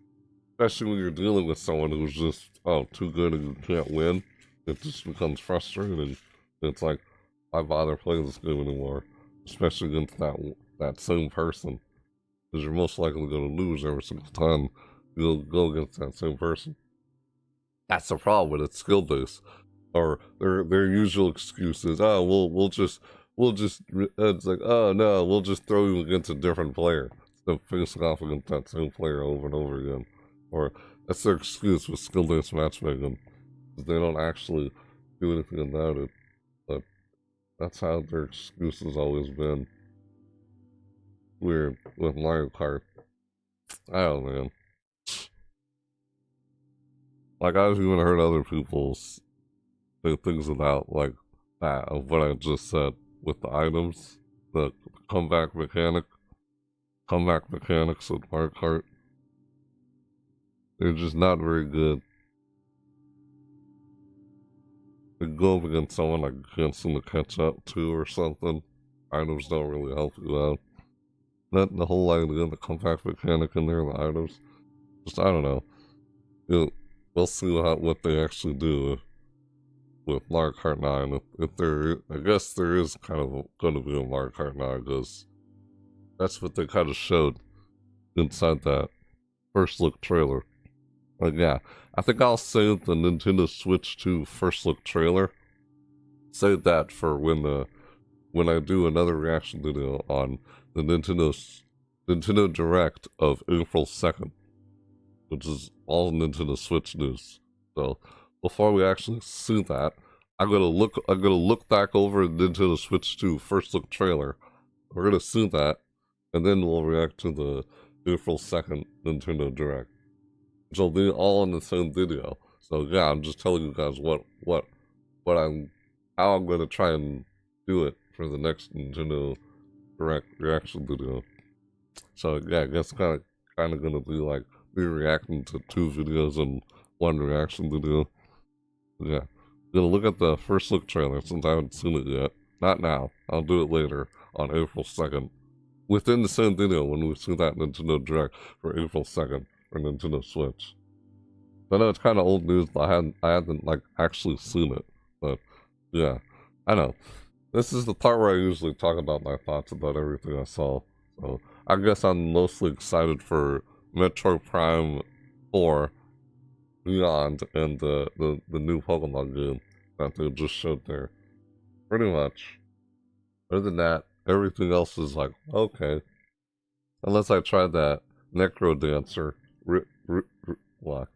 Especially when you're dealing with someone who's just oh, too good and you can't win, it just becomes frustrating. It's like, why bother playing this game anymore? Especially against that same person. Because you're most likely going to lose every single time you'll go against that same person. That's the problem with it, skill based. Or their usual excuse is, oh, it's like, oh no, we'll just throw you against a different player instead of facing off against that same player over and over again. Or that's their excuse with skill based matchmaking. They don't actually do anything about it. But that's how their excuse has always been. Weird with Mario Kart. I don't know, man. Like, I've even heard other people say things about, like, that, of what I just said, with the items, the comeback mechanics with Mario Kart. They're just not very good. You go up against someone, like, you can't seem to catch up to or something. Items don't really help you out. Not the whole idea of the comeback mechanic in there, the items. Just, I don't know. We'll see what they actually do with Mario Kart 9. If there, I guess there is kind of going to be a Mario Kart 9, because that's what they kind of showed inside that first look trailer. Like, yeah, I think I'll save the Nintendo Switch 2 first look trailer. Save that for when I do another reaction video on the Nintendo Direct of April 2nd, which is all Nintendo Switch news. So before we actually see that, I'm gonna look back over Nintendo Switch 2 first look trailer. We're gonna see that, and then we'll react to the April 2nd Nintendo Direct, which will be all in the same video. So yeah, I'm just telling you guys how I'm gonna try and do it for the next Nintendo Direct reaction video. So yeah, I guess kind of gonna be like me reacting to 2 videos in 1 reaction video. Yeah, gonna look at the first look trailer since I haven't seen it yet. Not now. I'll do it later on April 2nd. Within the same video when we see that Nintendo Direct for April 2nd for Nintendo Switch. I know it's kind of old news, but I hadn't like actually seen it. But yeah, I know. This is the part where I usually talk about my thoughts about everything I saw. So I guess I'm mostly excited for Metroid Prime 4 Beyond and the new Pokemon game that they just showed there. Pretty much. Other than that, everything else is like, okay. Unless I tried that Necro Dancer. What?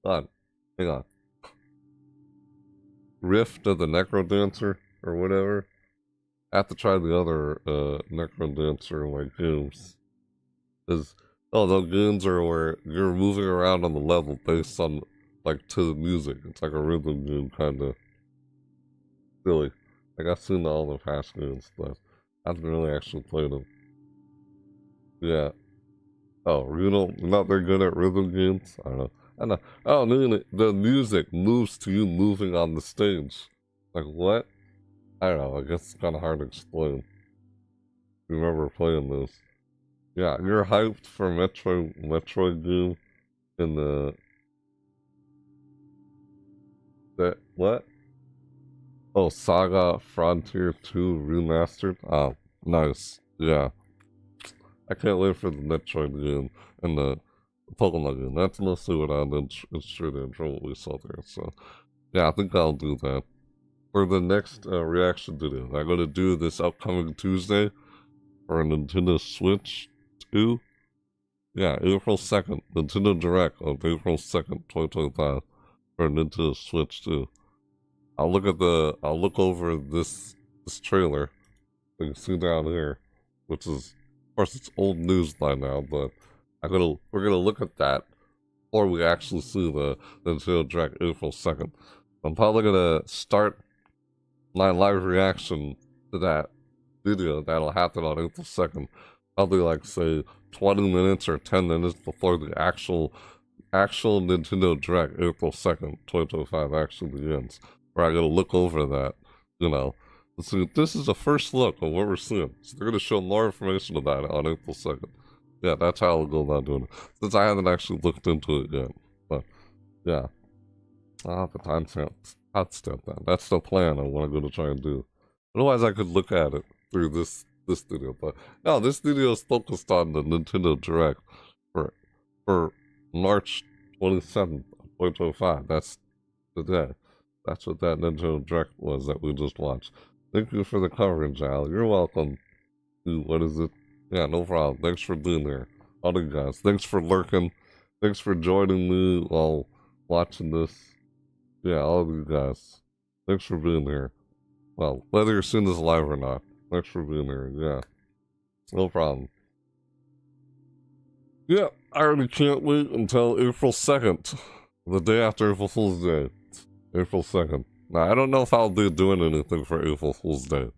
Hang on. Rift of the Necro Dancer or whatever. I have to try the other Necro Dancer like games. Those games are where you're moving around on the level based on like to the music. It's like a rhythm game kind of silly. Like I've seen all the past games, but I haven't really actually played them. Yeah. Oh, you're not very good at rhythm games? I don't know. Oh, the music moves to you moving on the stage. Like what? I don't know. I guess it's kind of hard to explain. Remember playing this? Yeah, you're hyped for Metroid game in what? Oh, Saga Frontier 2 Remastered? Oh, nice. Yeah. I can't wait for the Metroid game and the Pokemon game. That's mostly what I'm interested in from what we saw there. So, yeah, I think I'll do that. For the next reaction video, I'm going to do this upcoming Tuesday for a Nintendo Switch 2. Yeah, April 2nd, Nintendo Direct on April 2nd, 2025 for Nintendo Switch 2. I'll look over this trailer you can see down here, which is, of course, it's old news by now, but we're gonna look at that before we actually see the Nintendo Direct April 2nd. I'm probably gonna start my live reaction to that video that'll happen on April 2nd. Probably like say 20 minutes or 10 minutes before the actual Nintendo Direct April 2nd, 2025 actually begins. Where I gotta look over that, So this is the first look of what we're seeing. So they're gonna show more information about it on April 2nd. Yeah, that's how I'll go about doing it. Since I haven't actually looked into it yet. But yeah. I'll have to timestamp that. That's the plan I want to go to try and do. Otherwise, I could look at it through this video. But no, this video is focused on the Nintendo Direct for March 27th, 2025. That's the day. That's what that Nintendo Direct was that we just watched. Thank you for the coverage, Al. You're welcome. What is it? Yeah, no problem. Thanks for being there. All you guys. Thanks for lurking. Thanks for joining me while watching this. Yeah, all of you guys. Thanks for being here. Well, whether you're seeing this live or not. Thanks for being here. Yeah. No problem. Yeah, I already can't wait until April 2nd. The day after April Fool's Day. April 2nd. Now, I don't know if I'll be doing anything for April Fool's Day.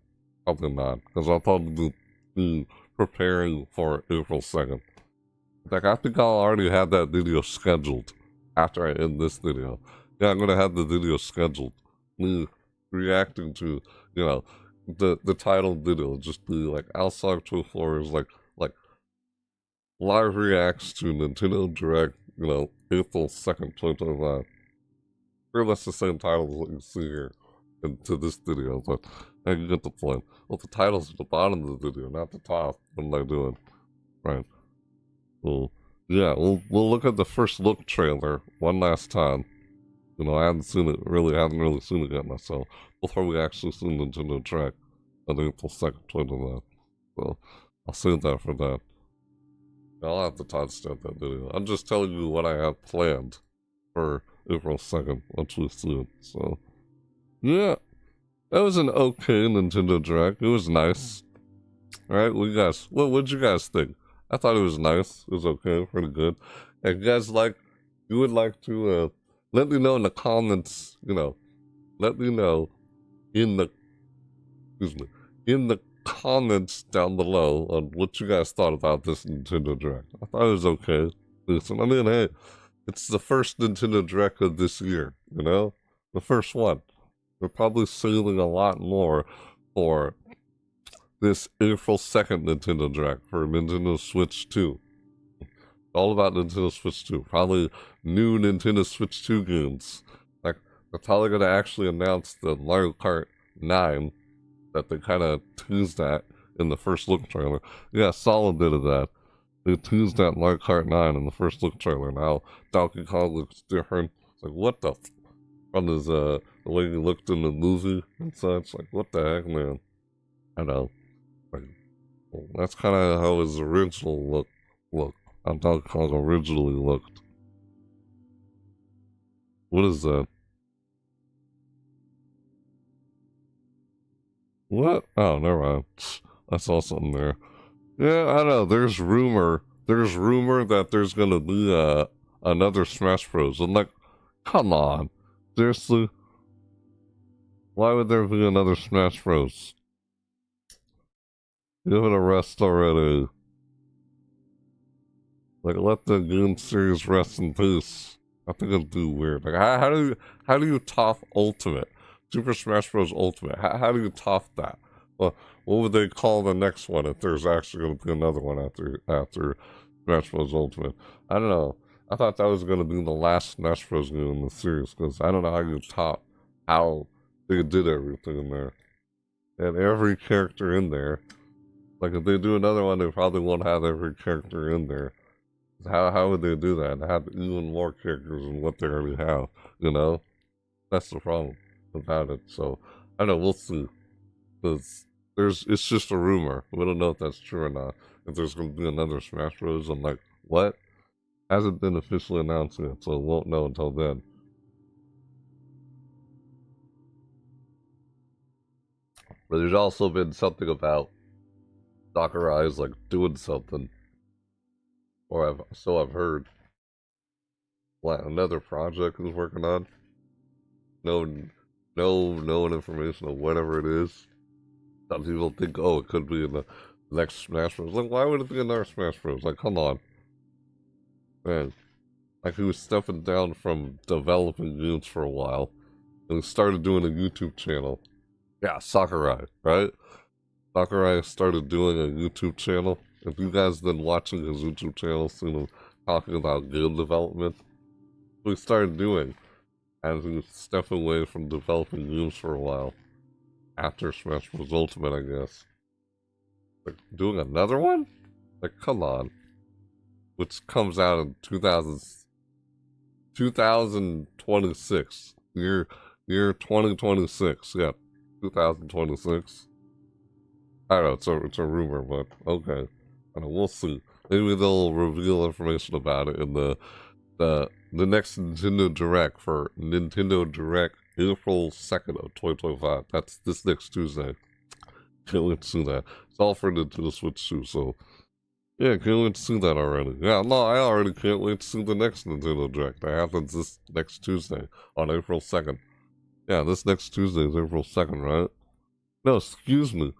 Probably not. Because I'll probably be preparing for April 2nd. Like, I think I'll already have that video scheduled after I end this video. Yeah, I'm going to have the video scheduled. Me reacting to, you know, the title video. Just be like, Alsonic24 is like live reacts to Nintendo Direct, you know, April 2nd, 2025. Sure, that's the same title as what you see here into this video, but I can get the point. Well, the title's at the bottom of the video, not the top. What am I doing? Right. Well, yeah, we'll look at the first look trailer one last time. You know, I haven't really seen it yet myself, before we actually see Nintendo Direct on April 2nd, 2025. So, I'll save that for that. I'll have to timestamp that video. I'm just telling you what I have planned for April 2nd, once we see it. So, yeah. That was an okay Nintendo Direct. It was nice. Alright, what'd you guys think? I thought it was nice. It was okay, pretty good. And you guys you would like to, let me know in the comments, you know, let me know in the comments down below on what you guys thought about this Nintendo Direct. I thought it was okay. Listen, I mean, hey, it's the first Nintendo Direct of this year, you know? The first one. We're probably saving a lot more for this April 2nd Nintendo Direct for Nintendo Switch 2. All about Nintendo Switch 2. Probably new Nintendo Switch 2 games. Like, they're probably going to actually announce the Mario Kart 9 that they kind of teased at in the first look trailer. Yeah, Solid bit of that. They teased at Mario Kart 9 in the first look trailer. Now, Donkey Kong looks different. It's like, what the from his, the way he looked in the movie and such. Like, what the heck, man? I know. Like, well, that's kind of how his original look. How Donkey Kong originally looked. What is that? What? Oh, never mind. I saw something there. Yeah, I know. There's rumor that there's gonna be another Smash Bros. I'm like, come on. Seriously? Why would there be another Smash Bros? Give it a rest already. Like, let the game series rest in peace. I think it'd be weird. Like, how do you top Ultimate? Super Smash Bros. Ultimate. How do you top that? Well, what would they call the next one if there's actually going to be another one after Smash Bros. Ultimate? I don't know. I thought that was going to be the last Smash Bros. Game in the series, because I don't know how you top how they did everything in there. And every character in there. Like, if they do another one, they probably won't have every character in there. How would they do that? And have even more characters than what they already have, you know? That's the problem about it. So, I don't know, we'll see. Because it's just a rumor. We don't know if that's true or not. If there's going to be another Smash Bros. I'm like, what? Hasn't been officially announced yet, so we won't know until then. But there's also been something about Sakurai's like doing something. Or I've heard. What, another project he's working on? No information on whatever it is. Some people think, oh, it could be in the next Smash Bros. Like, why would it be another Smash Bros? Like, come on. Man. Like, he was stepping down from developing games for a while. And he started doing a YouTube channel. Yeah, Sakurai, right? Sakurai started doing a YouTube channel. If you guys been watching his YouTube channel, seen him talking about game development, what he started doing as he stepped away from developing games for a while. After Smash Bros. Ultimate, I guess. Like, doing another one? Like, come on. Which comes out in 2026. Year 2026. Yeah, 2026. I don't know, it's a rumor, but okay. I don't know, we'll see. Maybe they'll reveal information about it in the next Nintendo Direct for Nintendo Direct April 2nd of 2025. That's this next Tuesday. Can't wait to see that. It's all for Nintendo Switch too, so yeah, can't wait to see that already. Yeah, no, I already can't wait to see the next Nintendo Direct. That happens this next Tuesday on April 2nd. Yeah, this next Tuesday is April 2nd, right? No, excuse me.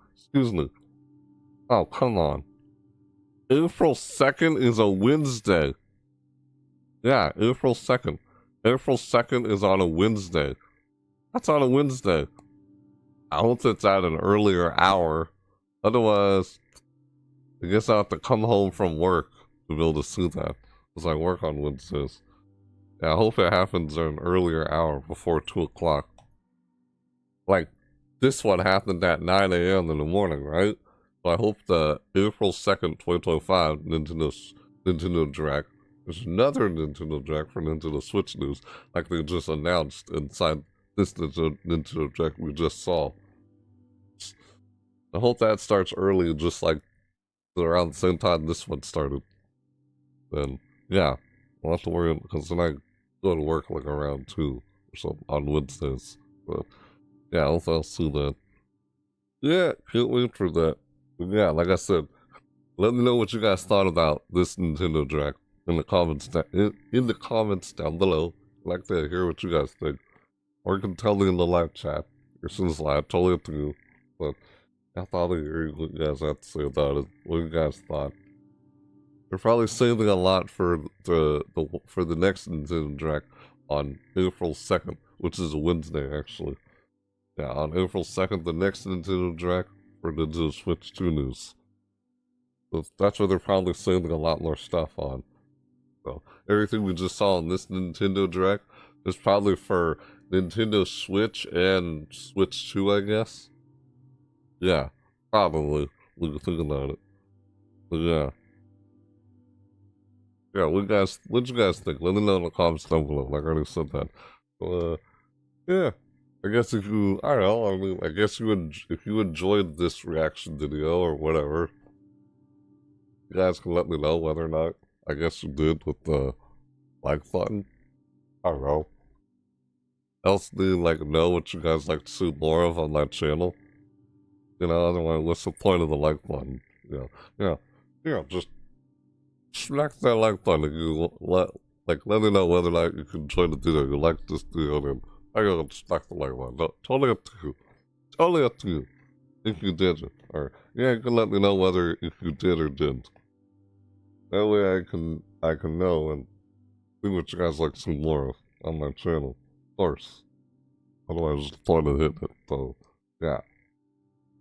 Oh, come on. April 2nd is a Wednesday. Yeah, April 2nd. April 2nd is on a Wednesday. That's on a Wednesday. I hope it's at an earlier hour. Otherwise, I guess I have to come home from work to be able to see that. Because I work on Wednesdays. Yeah, I hope it happens at an earlier hour before 2 o'clock. Like, this one happened at 9 a.m. in the morning, right? So I hope the April 2nd, 2025 Nintendo Direct, there's another Nintendo Direct for Nintendo Switch news, like they just announced inside this Nintendo Direct we just saw. I hope that starts early, just like around the same time this one started. Then, yeah, I'll have to worry, because then I go to work like around 2 or something on Wednesdays. But, yeah, I'll see that. Yeah, can't wait for that. But yeah, like I said, let me know what you guys thought about this Nintendo Direct in the comments down below. I'd like to hear what you guys think. Or you can tell me in the live chat. As soon as live, totally up to you. But I thought I'd hear what you guys have to say about it. What you guys thought. They're probably saving a lot for the next Nintendo Direct on April 2nd, which is a Wednesday actually. Yeah, on April 2nd, the next Nintendo Direct for Nintendo Switch 2 news. So that's where they're probably saving a lot more stuff on. So everything we just saw in this Nintendo Direct is probably for Nintendo Switch and Switch 2, I guess. Yeah, probably. We can think about it. But yeah. Yeah, what you guys think? Let me know in the comments down below. Like I already said that. So, yeah. I guess if you, I don't know, I mean, I guess if you enjoyed this reaction video or whatever, you guys can let me know whether or not, I guess you did with the like button. I don't know. Else do you like know what you guys like to see more of on my channel? You know, otherwise, what's the point of the like button? Yeah, just smack that like button if you let me know whether or not you can enjoy the video, you like this video, then I gotta smack the like button. No, totally up to you. Totally up to you. If you did it. Or, yeah, you can let me know whether if you did or didn't. That way I can know and see what you guys like to see more of on my channel. Of course. Otherwise, it's the point of hitting it. So, yeah.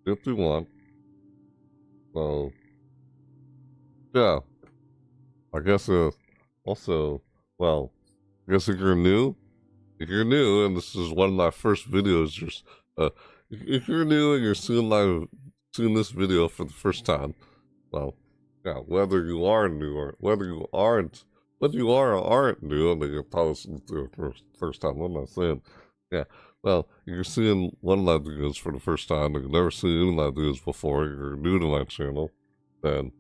51. So, yeah. I guess, also, well, I guess if you're new, and this is one of my first videos, just, if you're new and you're seeing this video for the first time, well, yeah, whether you are new or whether you are or aren't new, I mean, you're probably listening to it for the first time, what am I saying? Yeah, well, you're seeing one of my videos for the first time, and you've never seen any of my videos before, you're new to my channel, then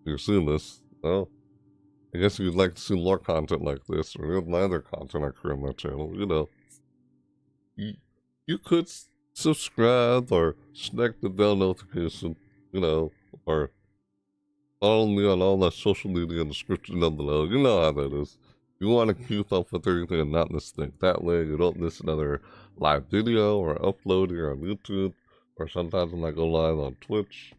you're seeing this, well, I guess if you'd like to see more content like this, or any other content I create on my channel, you know, you could subscribe or select the bell notification, you know, or follow me on all my social media in the description down below. You know how that is. You want to keep up with everything and not miss things. That way you don't miss another live video or upload here on YouTube, or sometimes when I go live on Twitch,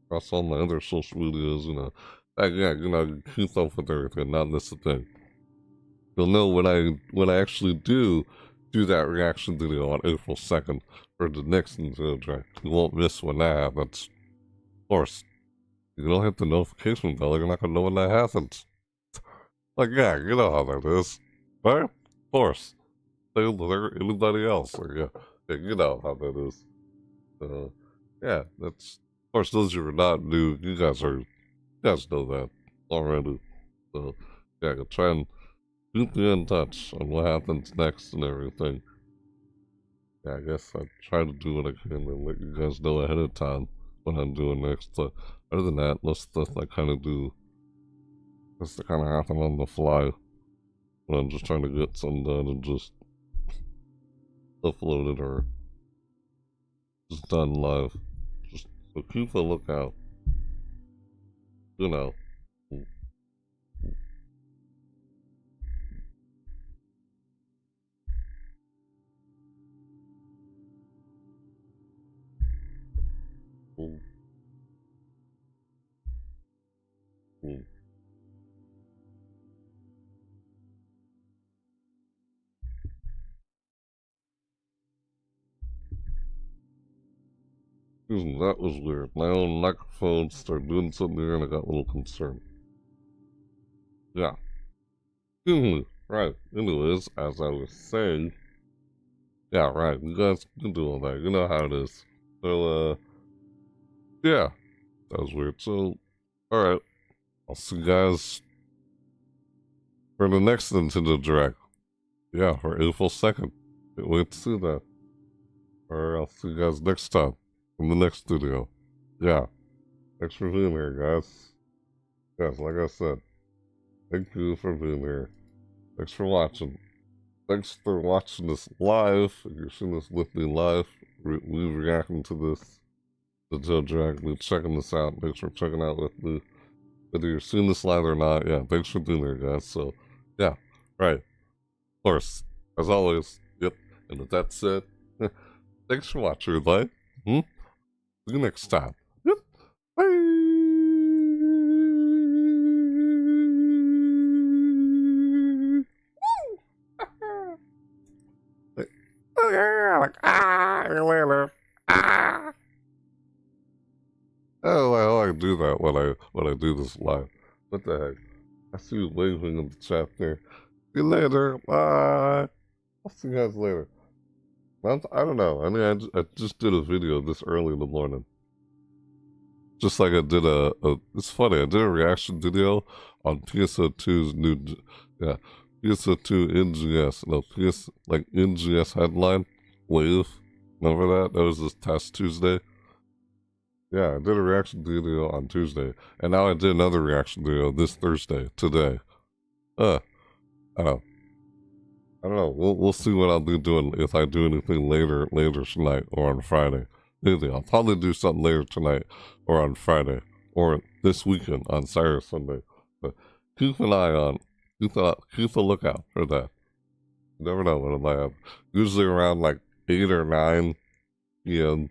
across all my other social medias, you know. Yeah, you know, keep up with everything, not miss a thing. You'll know when I actually do that reaction video on April 2nd for the next Nintendo Direct. You won't miss when that happens. Of course, if you don't hit the notification bell, you're not gonna know when that happens. Like, yeah, you know how that is. Right? Of course. play with anybody else. Or yeah, you know how that is. Yeah, that's of course those who are not new. You guys know that already. So yeah, I try and keep you in touch on what happens next and everything. Yeah, I guess I try to do what I can and let you guys know ahead of time what I'm doing next. Other than that, most stuff I kind of do has to kind of happen on the fly when I'm just trying to get something done and just upload it or just done live. Just so keep a lookout. You know. Mm. Mm. Excuse me, that was weird. My own microphone started doing something there and I got a little concerned. Yeah. Right. Anyways, as I was saying, yeah, right. You guys can do all that. You know how it is. So, yeah. That was weird. So, alright. I'll see you guys for the next Nintendo Direct. Yeah, for April 2nd. Can't wait to see that. Or I'll see you guys next time in the next video. Yeah. Thanks for being here, guys. Yes, like I said, thank you for being here. Thanks for watching. Thanks for watching this live. If you're seeing this with me live, we reacting to this Nintendo Direct. We're checking this out. Thanks for checking out with me. Whether you're seeing this live or not, yeah, thanks for being here, guys. So, yeah, right. Of course, as always, yep. And with that said, thanks for watching, everybody. See you next time. Yep. Bye. Oh yeah, like later. Oh, I do that when I do this live. What the heck? I see you waving in the chat there. See you later. Bye. I'll see you guys later. I don't know. I mean, I just did a video this early in the morning. Just like I did it's funny, I did a reaction video on PSO2's new, yeah, PSO2 NGS, no, NGS headline, Wave. Remember that? That was this past Tuesday. Yeah, I did a reaction video on Tuesday, and now I did another reaction video this Thursday, today. I don't know. We'll see what I'll be doing if I do anything later tonight or on Friday. Maybe I'll probably do something later tonight or on Friday or this weekend on Saturday, Sunday. But keep an eye on, keep a lookout for that. You never know what it might happen. Usually around like 8 or 9 p.m.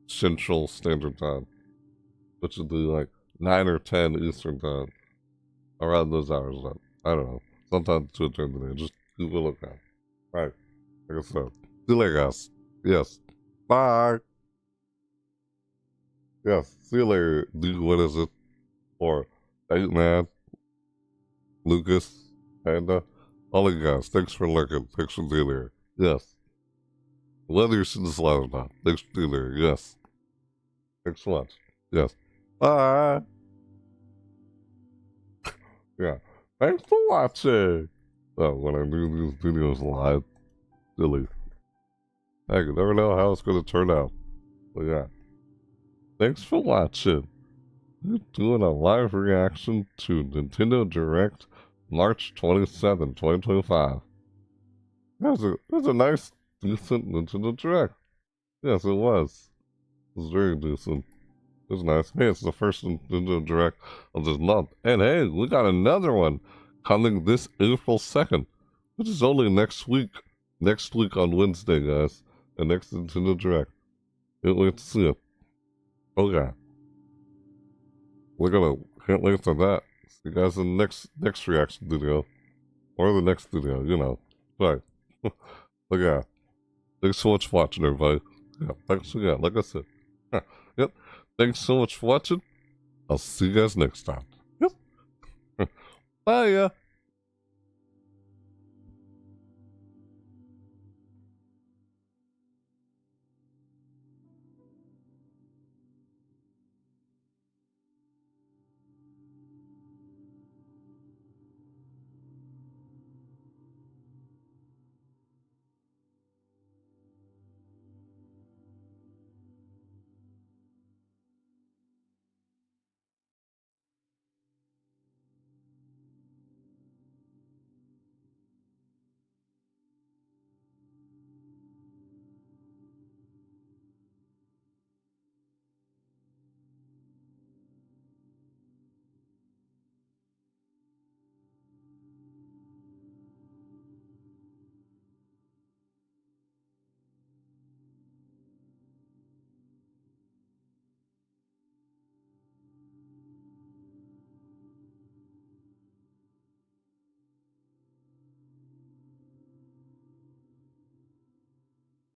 Central Standard Time, which would be like 9 or 10 Eastern Time. Around those hours. I don't know. Sometimes to attend today. Just keep a lookout. Right. Like I said. See you later, guys. Yes. Bye. Yes. See you later. What is it? Or 8-Man, Lucas, Panda. All of you guys. Thanks for lurking. Thanks for being here. Yes. Whether you're seeing this live or not. Thanks for being here. Yes. Thanks so much. Yes. Bye. Yeah. Thanks for watching. Oh, when I do these videos live, silly. Heck, you never know how it's going to turn out. But yeah. Thanks for watching. We're doing a live reaction to Nintendo Direct March 27, 2025. That was a nice, decent Nintendo Direct. Yes, it was. It was very decent. It was nice. Hey, it's the first Nintendo Direct of this month. And hey, we got another one coming this April 2nd, which is only next week. Next week on Wednesday, guys. The next Nintendo Direct. Can't wait to see it. Oh yeah. Can't wait for that. See you guys in the next reaction video. Or the next video, you know. Right. But yeah. Thanks so much for watching, everybody. Yeah, thanks again. Like I said. Yep. Thanks so much for watching. I'll see you guys next time. Yep. Bye, ya.